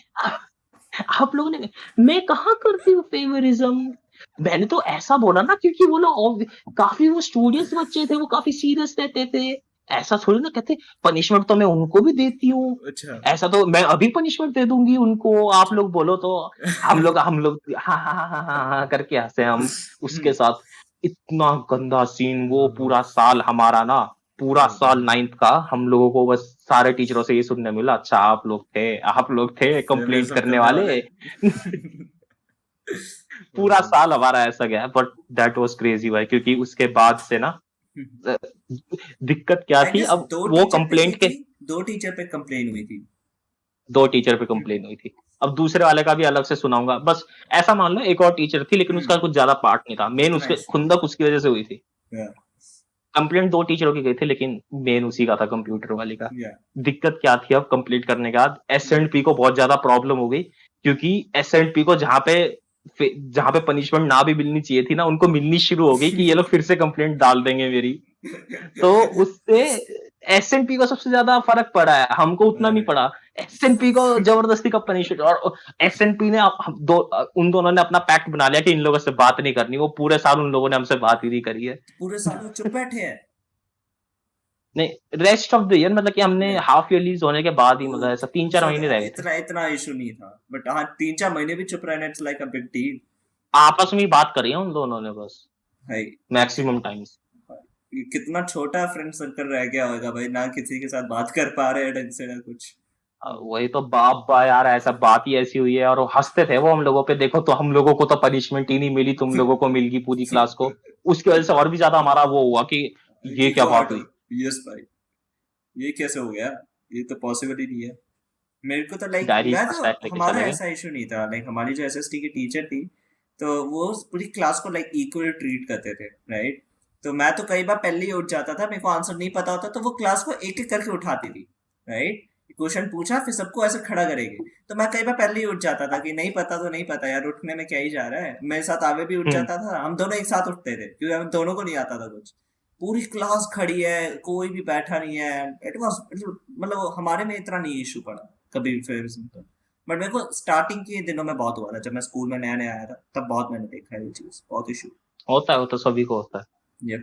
[SPEAKER 2] आप लोगों ने, मैं कहाँ करती हूँ फेवरिज्म। मैंने तो ऐसा बोला ना क्योंकि वो लोग काफी, वो स्टूडियस बच्चे थे, वो काफी सीरियस रहते थे। ऐसा थोड़ी ना कहते, पनिशमेंट तो मैं उनको भी देती हूँ।
[SPEAKER 1] अच्छा।
[SPEAKER 2] ऐसा तो मैं अभी पनिशमेंट दे दूंगी उनको, आप लोग बोलो तो। हम लोग हाँ करके हंसे हम उसके साथ। इतना गंदा सीन वो पूरा साल हमारा ना, पूरा साल 9th का हम लोगों को बस सारे टीचरों से ये सुनने मिला, अच्छा आप लोग थे कंप्लेंट करने वाले। पूरा साल हमारा ऐसा गया। बट दैट वाज क्रेजी भाई, क्योंकि उसके बाद से ना दिक्कत क्या थी, अब वो कंप्लेंट के
[SPEAKER 1] 2 टीचर पे कंप्लेन हुई थी।
[SPEAKER 2] 2 टीचर पे कंप्लेन हुई थी। अब दूसरे वाले का भी अलग से सुनाऊंगा। बस ऐसा मान लो एक और टीचर थी, लेकिन उसका कुछ ज्यादा पार्ट नहीं था। मेन उसके खुंदक उसकी वजह से हुई थी। कंप्लेंट 2 टीचरों की गई थी, लेकिन मेन उसी का था, कंप्यूटर वाले का। दिक्कत क्या थी, अब कंप्लीट करने के बाद एस&पी को बहुत ज्यादा प्रॉब्लम हो गई, क्योंकि एस&पी को जहां पे पनिशमेंट ना भी मिलनी चाहिए थी ना, उनको मिलनी शुरू हो गई कि ये लोग फिर से कंप्लेंट डाल देंगे मेरी। तो उससे एस&पी को सबसे ज्यादा फर्क पड़ा है, हमको उतना नहीं पड़ा। एसएनपी को जबरदस्ती कब पनिश, और एसएनपी ने उन दोनों ने अपना पैक्ट बना लिया कि इन लोगों से बात नहीं करनी, वो पूरे साल उन लोगों ने हमसे बात ही नहीं करी है,
[SPEAKER 1] पूरे साल वो चुप बैठे हैं।
[SPEAKER 2] नहीं रेस्ट ऑफ द ईयर मतलब कि हमने
[SPEAKER 1] नहीं,
[SPEAKER 2] हाफ ईयरलीज होने के बाद ही मतलब ऐसा 3-4
[SPEAKER 1] so
[SPEAKER 2] महीने रह गए थे,
[SPEAKER 1] इतना इतना इशू नहीं था, बट हाँ 3-4 महीने भी चुप रहना it's like a big deal
[SPEAKER 2] आपस में ही बात करी है उन दोनों ने बस
[SPEAKER 1] भाई।
[SPEAKER 2] Maximum times.
[SPEAKER 1] ये कितना छोटा फ्रेंड सर्कल रह गया होगा भाई, ना किसी के साथ बात कर पा रहे हैं ढंग से ना कुछ।
[SPEAKER 2] वही तो बाप बा यार, ऐसा बात ही ऐसी हुई है, और वो हंसते थे वो हम लोगों पे, देखो तो हम लोगों को तो पनिशमेंट ही नहीं मिली, तुम लोगों को मिल गई पूरी क्लास को, उसकी वजह से और भी ज्यादा हमारा वो हुआ कि ये
[SPEAKER 1] कि
[SPEAKER 2] क्या बात
[SPEAKER 1] गॉड,
[SPEAKER 2] हुई।
[SPEAKER 1] यस भाई, ये कैसे हो गया, ये तो पॉसिबल ही नहीं है। मेरे को तो लाइक
[SPEAKER 2] डायरी
[SPEAKER 1] मैं
[SPEAKER 2] का
[SPEAKER 1] तो
[SPEAKER 2] सेट लेके
[SPEAKER 1] हमारा
[SPEAKER 2] चले गए।
[SPEAKER 1] ऐसा इशू नहीं था, लाइक हमारी जो एसएसटी की टीचर थी तो वो पूरी क्लास को लाइक इक्वल ट्रीट करते थे, राइट। तो मैं तो कई बार पहले ही उठ जाता था, मेरे को आंसर नहीं पता होता तो वो क्लास को एक एक करके उठाती थी, राइट। क्वेश्चन पूछा फिर सबको ऐसे खड़ा करेगी, तो मैं कई बार पहले ही उठ जाता था कि नहीं पता तो नहीं पता यार, उठने में क्या ही जा रहा है। मेरे साथ आवे भी उठ
[SPEAKER 2] हम्म,
[SPEAKER 1] जाता था, हम दोनों एक साथ उठते थे क्योंकि हम दोनों को नहीं आता था कुछ। पूरी क्लास खड़ी है, कोई भी बैठा नहीं है, इट वाज मतलब हमारे में इतना नहीं इशू पड़ा कभी फिर। बट मेरे को स्टार्टिंग के दिनों में बहुत हुआ था, जब मैं स्कूल में नया नया आया था तब बहुत मैंने देखा है ये चीज, बहुत इशू।
[SPEAKER 2] होता है, वो तो सभी को होता
[SPEAKER 1] ये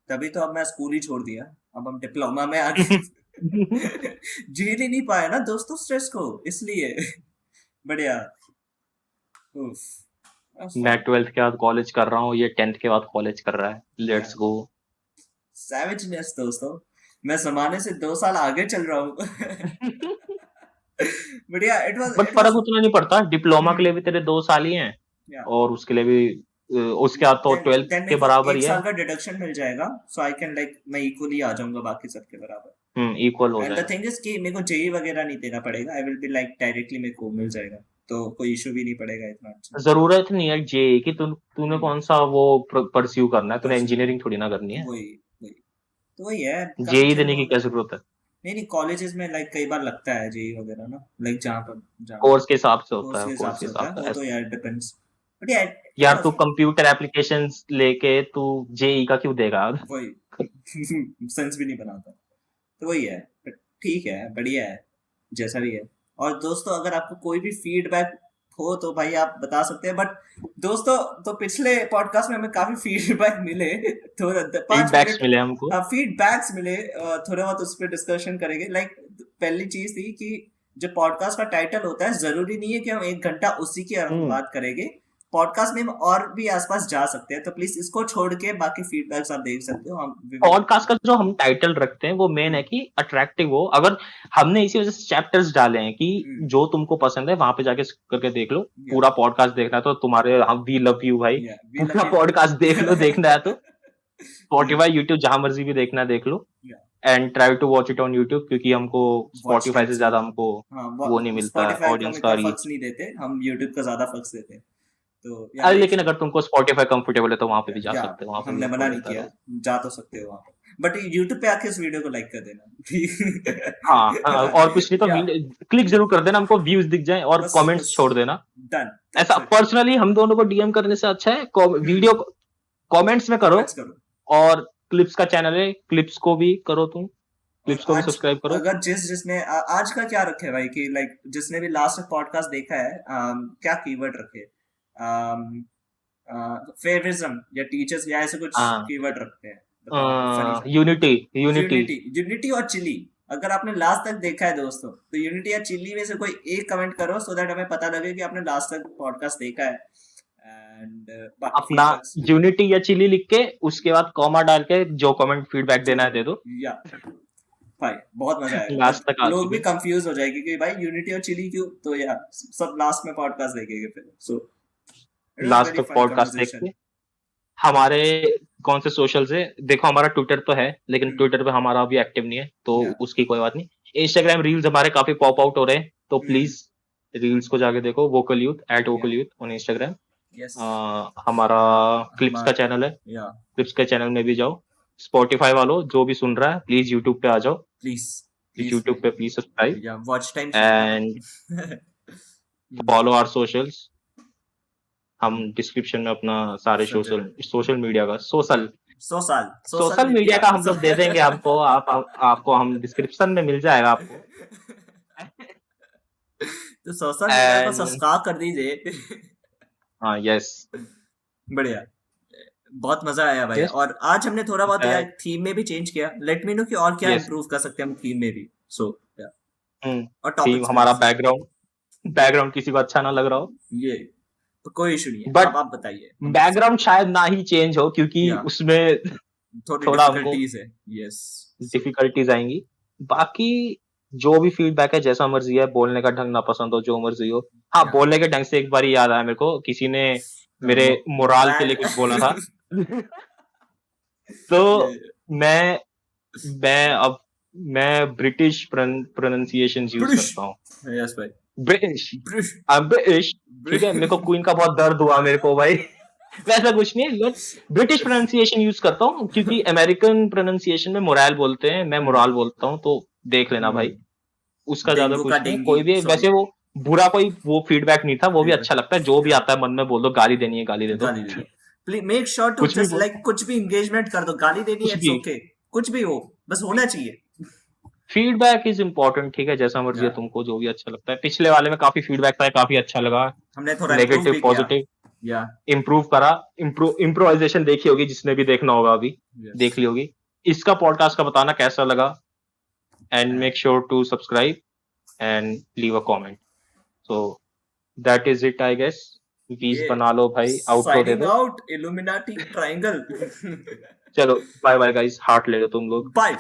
[SPEAKER 1] तभी तो अब मैं स्कूल ही छोड़ दिया, अब हम डिप्लोमा में
[SPEAKER 2] है।
[SPEAKER 1] आगे झेल ही नहीं पाए ना दोस्तों स्ट्रेस को, इसलिए बढ़िया। उफ, that's
[SPEAKER 2] मैं
[SPEAKER 1] fun.
[SPEAKER 2] 12th के बाद कॉलेज कर रहा हूँ, ये 10th के बाद कॉलेज कर रहा है, लेट्स
[SPEAKER 1] Yeah.
[SPEAKER 2] गो।
[SPEAKER 1] सैवेजनेस दोस्तों, मैं जमाने से 2 साल आगे चल रहा हूँ। बढ़िया,
[SPEAKER 2] बट
[SPEAKER 1] इट
[SPEAKER 2] फर्क
[SPEAKER 1] वाज
[SPEAKER 2] उतना नहीं पड़ता, डिप्लोमा के लिए भी तेरे 2 साल ही हैं,
[SPEAKER 1] या
[SPEAKER 2] और उसके लिए भी उसके बाद तो
[SPEAKER 1] देन
[SPEAKER 2] 12th
[SPEAKER 1] देन मेरे
[SPEAKER 2] के
[SPEAKER 1] को
[SPEAKER 2] बराबर
[SPEAKER 1] एक
[SPEAKER 2] ही है।
[SPEAKER 1] साल का डिडक्शन मिल जाएगा, सो आई कैन लाइक मैं इक्वली आ जाऊंगा बाकी सबके बराबर।
[SPEAKER 2] इक्वल हो
[SPEAKER 1] एंड द
[SPEAKER 2] जाएगा।
[SPEAKER 1] थिंग इज कि मेरे को जेई वगैरह नहीं देना पड़ेगा, I will be like directly मेरे को मिल जाएगा, तो कोई इशू भी नहीं पड़ेगा इतना। अच्छा,
[SPEAKER 2] जरूरत नहीं है जे की, तूने
[SPEAKER 1] हम्म,
[SPEAKER 2] कौन सा वो परस्यू करना है, तूने
[SPEAKER 1] परस्यू
[SPEAKER 2] इंजीनियरिंग थोड़ी ना करनी है,
[SPEAKER 1] वही वही तो वही है, कम
[SPEAKER 2] जेई
[SPEAKER 1] से
[SPEAKER 2] देने की
[SPEAKER 1] वो।
[SPEAKER 2] क्या जरूरत है,
[SPEAKER 1] नहीं नहीं, कॉलेजेस में लाइक कई बार लगता है जेई वगैरह ना, लाइक जहाँ
[SPEAKER 2] कोर्स के हिसाब से होता
[SPEAKER 1] कोर्स
[SPEAKER 2] है,
[SPEAKER 1] के हिसाब
[SPEAKER 2] कोर्स के
[SPEAKER 1] से होता
[SPEAKER 2] हिसाब
[SPEAKER 1] है
[SPEAKER 2] से
[SPEAKER 1] वो, तो
[SPEAKER 2] ऐसा।
[SPEAKER 1] यार डिपेंड्स। बट यार इट
[SPEAKER 2] यार
[SPEAKER 1] वाज
[SPEAKER 2] तू कंप्यूटर एप्लीकेशंस लेके तू जेई का क्यों देगा।
[SPEAKER 1] वही सेंस भी नहीं बनाता, तो वही है। बट ठीक है, बढ़िया है, जैसा भी है। और दोस्तों अगर आपको कोई भी फीडबैक हो तो भाई आप बता सकते हैं, बट दोस्तों तो पिछले पॉडकास्ट में हमें काफी फीडबैक मिले, थोड़ा 5 मिनट
[SPEAKER 2] फीडबैक्स मिले हमको।
[SPEAKER 1] फीडबैक्स मिले, थोड़ा बहुत उस पर डिस्कशन करेंगे। लाइक पहली चीज थी कि जो पॉडकास्ट का टाइटल होता है जरूरी नहीं है कि हम 1 घंटा उसी की
[SPEAKER 2] हम्म
[SPEAKER 1] बात करेंगे, पॉडकास्ट में हम और भी आसपास जा सकते हैं, तो प्लीज इसको छोड़ के बाकी फीडबैक्स आप देख सकते हो, हम we will-
[SPEAKER 2] पॉडकास्ट का जो हम टाइटल रखते हैं वो मेन है
[SPEAKER 1] हम्म,
[SPEAKER 2] कि अट्रैक्टिव हो, अगर हमने इसी वजह से चैप्टर्स डाले हैं कि
[SPEAKER 1] हम्म,
[SPEAKER 2] जो तुमको पसंद है वहां पे जाके करके देख लो,
[SPEAKER 1] yeah,
[SPEAKER 2] पूरा पॉडकास्ट देखना है तो तुम्हारे, हम वी लव यू भाई,
[SPEAKER 1] yeah, we love
[SPEAKER 2] पूरा
[SPEAKER 1] you.
[SPEAKER 2] पॉडकास्ट देख लो, देखना है तो
[SPEAKER 1] Yeah,
[SPEAKER 2] स्पॉटिफाई यूट्यूब जहां मर्जी भी देखना है देख लो,
[SPEAKER 1] yeah.
[SPEAKER 2] And try to watch it on YouTube, क्योंकि हमको
[SPEAKER 1] वॉच
[SPEAKER 2] स्पॉटिफाई से
[SPEAKER 1] टाइम्स
[SPEAKER 2] ज्यादा
[SPEAKER 1] नहीं,
[SPEAKER 2] हमको
[SPEAKER 1] हाँ
[SPEAKER 2] वो नहीं मिलता है,
[SPEAKER 1] स्पॉटिफाई को हम
[SPEAKER 2] ऑडियंस का
[SPEAKER 1] इतना
[SPEAKER 2] रीच।
[SPEAKER 1] फक्स नहीं देते, हम यूट्यूब का ज्यादा फक्स देते हैं, तो या
[SPEAKER 2] अरे
[SPEAKER 1] मेक
[SPEAKER 2] लेकिन अगर तुमको स्पॉटिफाई कंफर्टेबल है तो वहां पे भी जा
[SPEAKER 1] या
[SPEAKER 2] सकते हो, वहां पे भी
[SPEAKER 1] हमने मना
[SPEAKER 2] अपलोड
[SPEAKER 1] नहीं
[SPEAKER 2] होता है
[SPEAKER 1] किया,
[SPEAKER 2] रोज।
[SPEAKER 1] जा तो सकते हो वहां पर, बट यूट्यूब पे आके इस वीडियो को लाइक कर
[SPEAKER 2] हाँ
[SPEAKER 1] देना।
[SPEAKER 2] और कुछ नहीं तो
[SPEAKER 1] या
[SPEAKER 2] क्लिक जरूर कर देना, हमको व्यूज दिख जाए, और
[SPEAKER 1] बस
[SPEAKER 2] कमेंट्स
[SPEAKER 1] बस
[SPEAKER 2] छोड़ देना।
[SPEAKER 1] डन,
[SPEAKER 2] ऐसा
[SPEAKER 1] दैट्स इट।
[SPEAKER 2] पर्सनली हम दोनों को डीएम करने से अच्छा है वीडियो कमेंट्स में करो,
[SPEAKER 1] कमेंट्स करो,
[SPEAKER 2] और क्लिप्स का चैनल है, क्लिप्स को भी करो, तुम
[SPEAKER 1] और
[SPEAKER 2] क्लिप्स को भी
[SPEAKER 1] आज
[SPEAKER 2] सब्सक्राइब करो।
[SPEAKER 1] अगर जिसने आज का क्या रखे भाई कि लाइक जिसने भी लास्ट पॉडकास्ट देखा है, क्या कीवर्ड रखे, फेवरिज्म या टीचर्स या ऐसे कुछ
[SPEAKER 2] हाँ,
[SPEAKER 1] कीवर्ड रखते हैं, बताओ फनी सा।
[SPEAKER 2] Unity unity.
[SPEAKER 1] यूनिटी, यूनिटी और चिली, अगर आपने लास्ट तक देखा है दोस्तों तो यूनिटी या चिली में से कोई एक कमेंट करो, सो दैट हमें पता लगे कि आपने लास्ट तक पॉडकास्ट देखा है। एंड बाकी
[SPEAKER 2] अपना
[SPEAKER 1] फीडबैक्स
[SPEAKER 2] यूनिटी या चिली लिख के उसके बाद कॉमा डाल के जो कमेंट फीडबैक
[SPEAKER 1] जो
[SPEAKER 2] देना है
[SPEAKER 1] भी
[SPEAKER 2] दे दो,
[SPEAKER 1] या भाई बहुत मजा आएगा,
[SPEAKER 2] लास्ट तक आ
[SPEAKER 1] लोग भी
[SPEAKER 2] चुके।
[SPEAKER 1] कंफ्यूज हो जाएंगे कि भाई यूनिटी और चिली क्यों, तो या सब लास्ट में पॉडकास्ट देखेंगे फिर। So it was
[SPEAKER 2] last
[SPEAKER 1] very
[SPEAKER 2] तक
[SPEAKER 1] फन
[SPEAKER 2] पॉडकास्ट देख
[SPEAKER 1] कन्वर्सेशन।
[SPEAKER 2] के हमारे कौन से सोशल से देखो, हमारा ट्विटर तो है लेकिन ट्विटर पे हमारा अभी एक्टिव नहीं है, तो
[SPEAKER 1] या
[SPEAKER 2] उसकी कोई बात नहीं। इंस्टाग्राम रील्स हमारे काफी पॉप आउट हो रहे हैं, तो प्लीज रील्स को जाके देखो, vocal youth @vocal youth on Instagram.
[SPEAKER 1] Yes,
[SPEAKER 2] हमारा क्लिप्स का चैनल है,
[SPEAKER 1] या
[SPEAKER 2] क्लिप्स के चैनल में भी जाओ। स्पॉटिफाई वालों जो भी सुन रहा है प्लीज यूट्यूब पे आ जाओ,
[SPEAKER 1] प्लीज
[SPEAKER 2] प्लीज
[SPEAKER 1] प्लीज
[SPEAKER 2] यूट्यूब पे प्लीज सब्सक्राइब
[SPEAKER 1] या watch times
[SPEAKER 2] and follow our socials. हम डिस्क्रिप्शन में अपना सारे
[SPEAKER 1] सब जगह
[SPEAKER 2] सोशल मीडिया का सोशल
[SPEAKER 1] 100 साल
[SPEAKER 2] सोशल मीडिया का हम लोग दे देंगे, हमको आपको हम डिस्क्रिप्शन में मिल जाएगा आपको।
[SPEAKER 1] तो सोशल मीडिया को
[SPEAKER 2] एंड
[SPEAKER 1] सब्सक्राइब कर दीजिए।
[SPEAKER 2] हाँ यस
[SPEAKER 1] बढ़िया, बहुत मजा आया भाई।
[SPEAKER 2] यस
[SPEAKER 1] और आज हमने थोड़ा बहुत यार
[SPEAKER 2] दैट
[SPEAKER 1] थीम में भी चेंज किया। लेट मी नो कि और क्या
[SPEAKER 2] यस
[SPEAKER 1] इम्प्रूव कर सकते हैं हम थीम में भी। सो और
[SPEAKER 2] थीम
[SPEAKER 1] टॉपिक्स में
[SPEAKER 2] हमारा
[SPEAKER 1] भी।
[SPEAKER 2] बैकग्राउंड किसी को अच्छा ना लग रहा हो,
[SPEAKER 1] ये तो कोई इशू नहीं है,
[SPEAKER 2] बट
[SPEAKER 1] आप बताइए हम
[SPEAKER 2] बैकग्राउंड शायद ना ही चेंज हो क्योंकि
[SPEAKER 1] या
[SPEAKER 2] उसमें
[SPEAKER 1] थोड़ी
[SPEAKER 2] थोड़ा हमको
[SPEAKER 1] डिफिकल्टीज है। यस। सो
[SPEAKER 2] डिफिकल्टीज आएंगी। बाकी जो भी फीडबैक है जैसा मर्जी है, बोलने का ढंग ना पसंद हो जो मर्जी हो। हाँ,
[SPEAKER 1] या
[SPEAKER 2] बोलने के ढंग से एक बार याद आया मेरे को, किसी ने मेरे मोराल के
[SPEAKER 1] मोराल।
[SPEAKER 2] लिए कुछ बोला था। तो
[SPEAKER 1] ये
[SPEAKER 2] मैं अब मैं ब्रिटिश प्रोनाउंसिएशन यूज
[SPEAKER 1] ब्रिटिश।
[SPEAKER 2] करता हूँ।
[SPEAKER 1] यस भाई।
[SPEAKER 2] British,
[SPEAKER 1] British.
[SPEAKER 2] ब्रिटिश, ठीक है। मेरे को क्वीन का बहुत दर्द हुआ मेरे को भाई। वैसा कुछ नहीं है, बट ब्रिटिश प्रोनाउंसिएशन यूज करता हूँ क्योंकि अमेरिकन प्रोनाउंसिएशन में मोराल बोलते हैं, मैं मोराल बोलता हूँ, तो देख लेना भाई। उसका ज्यादा
[SPEAKER 1] डेंगू का
[SPEAKER 2] कुछ नहीं,
[SPEAKER 1] डेंगी,
[SPEAKER 2] कोई भी
[SPEAKER 1] सॉरी।
[SPEAKER 2] वैसे वो बुरा कोई वो फीडबैक नहीं था, वो भी
[SPEAKER 1] फीडबैक
[SPEAKER 2] अच्छा लगता है। जो भी
[SPEAKER 1] या
[SPEAKER 2] आता है मन में बोल दो, गाली देनी है गाली दे दो,
[SPEAKER 1] गाली दे दो। प्लीज मेक श्योर टू
[SPEAKER 2] कुछ भी
[SPEAKER 1] जस्ट
[SPEAKER 2] बोल,
[SPEAKER 1] लाइक कुछ भी एंगेजमेंट कर दो। गाली देनी है,
[SPEAKER 2] कुछ
[SPEAKER 1] इट्स
[SPEAKER 2] भी।
[SPEAKER 1] ओके। कुछ भी हो, बस होना चाहिए।
[SPEAKER 2] फीडबैक इज इम्पोर्टेंट, ठीक है, जैसा मर्जी है
[SPEAKER 1] या
[SPEAKER 2] तुमको जो भी अच्छा लगता है। पिछले वाले में काफी फीडबैक था, काफी अच्छा लगा,
[SPEAKER 1] हमने थोड़ा इम्प्रूव
[SPEAKER 2] नेगेटिव
[SPEAKER 1] भी किया।
[SPEAKER 2] पॉजिटिव
[SPEAKER 1] या
[SPEAKER 2] इम्प्रूव करा। इम्प्रोवाइजेशन देखी होगी जिसने भी देखना होगा, अभी
[SPEAKER 1] यस
[SPEAKER 2] देख ली होगी। इसका पॉडकास्ट का बताना कैसा लगा, and make sure to subscribe and leave a comment. So that is it I guess. Please
[SPEAKER 1] ये
[SPEAKER 2] बना लो भाई, आउटरो दे
[SPEAKER 1] साइनिंग
[SPEAKER 2] दो।
[SPEAKER 1] Out Illuminati triangle.
[SPEAKER 2] चलो बाय बाय गाइस, हार्ट ले लो तुम लोग।
[SPEAKER 1] बाय।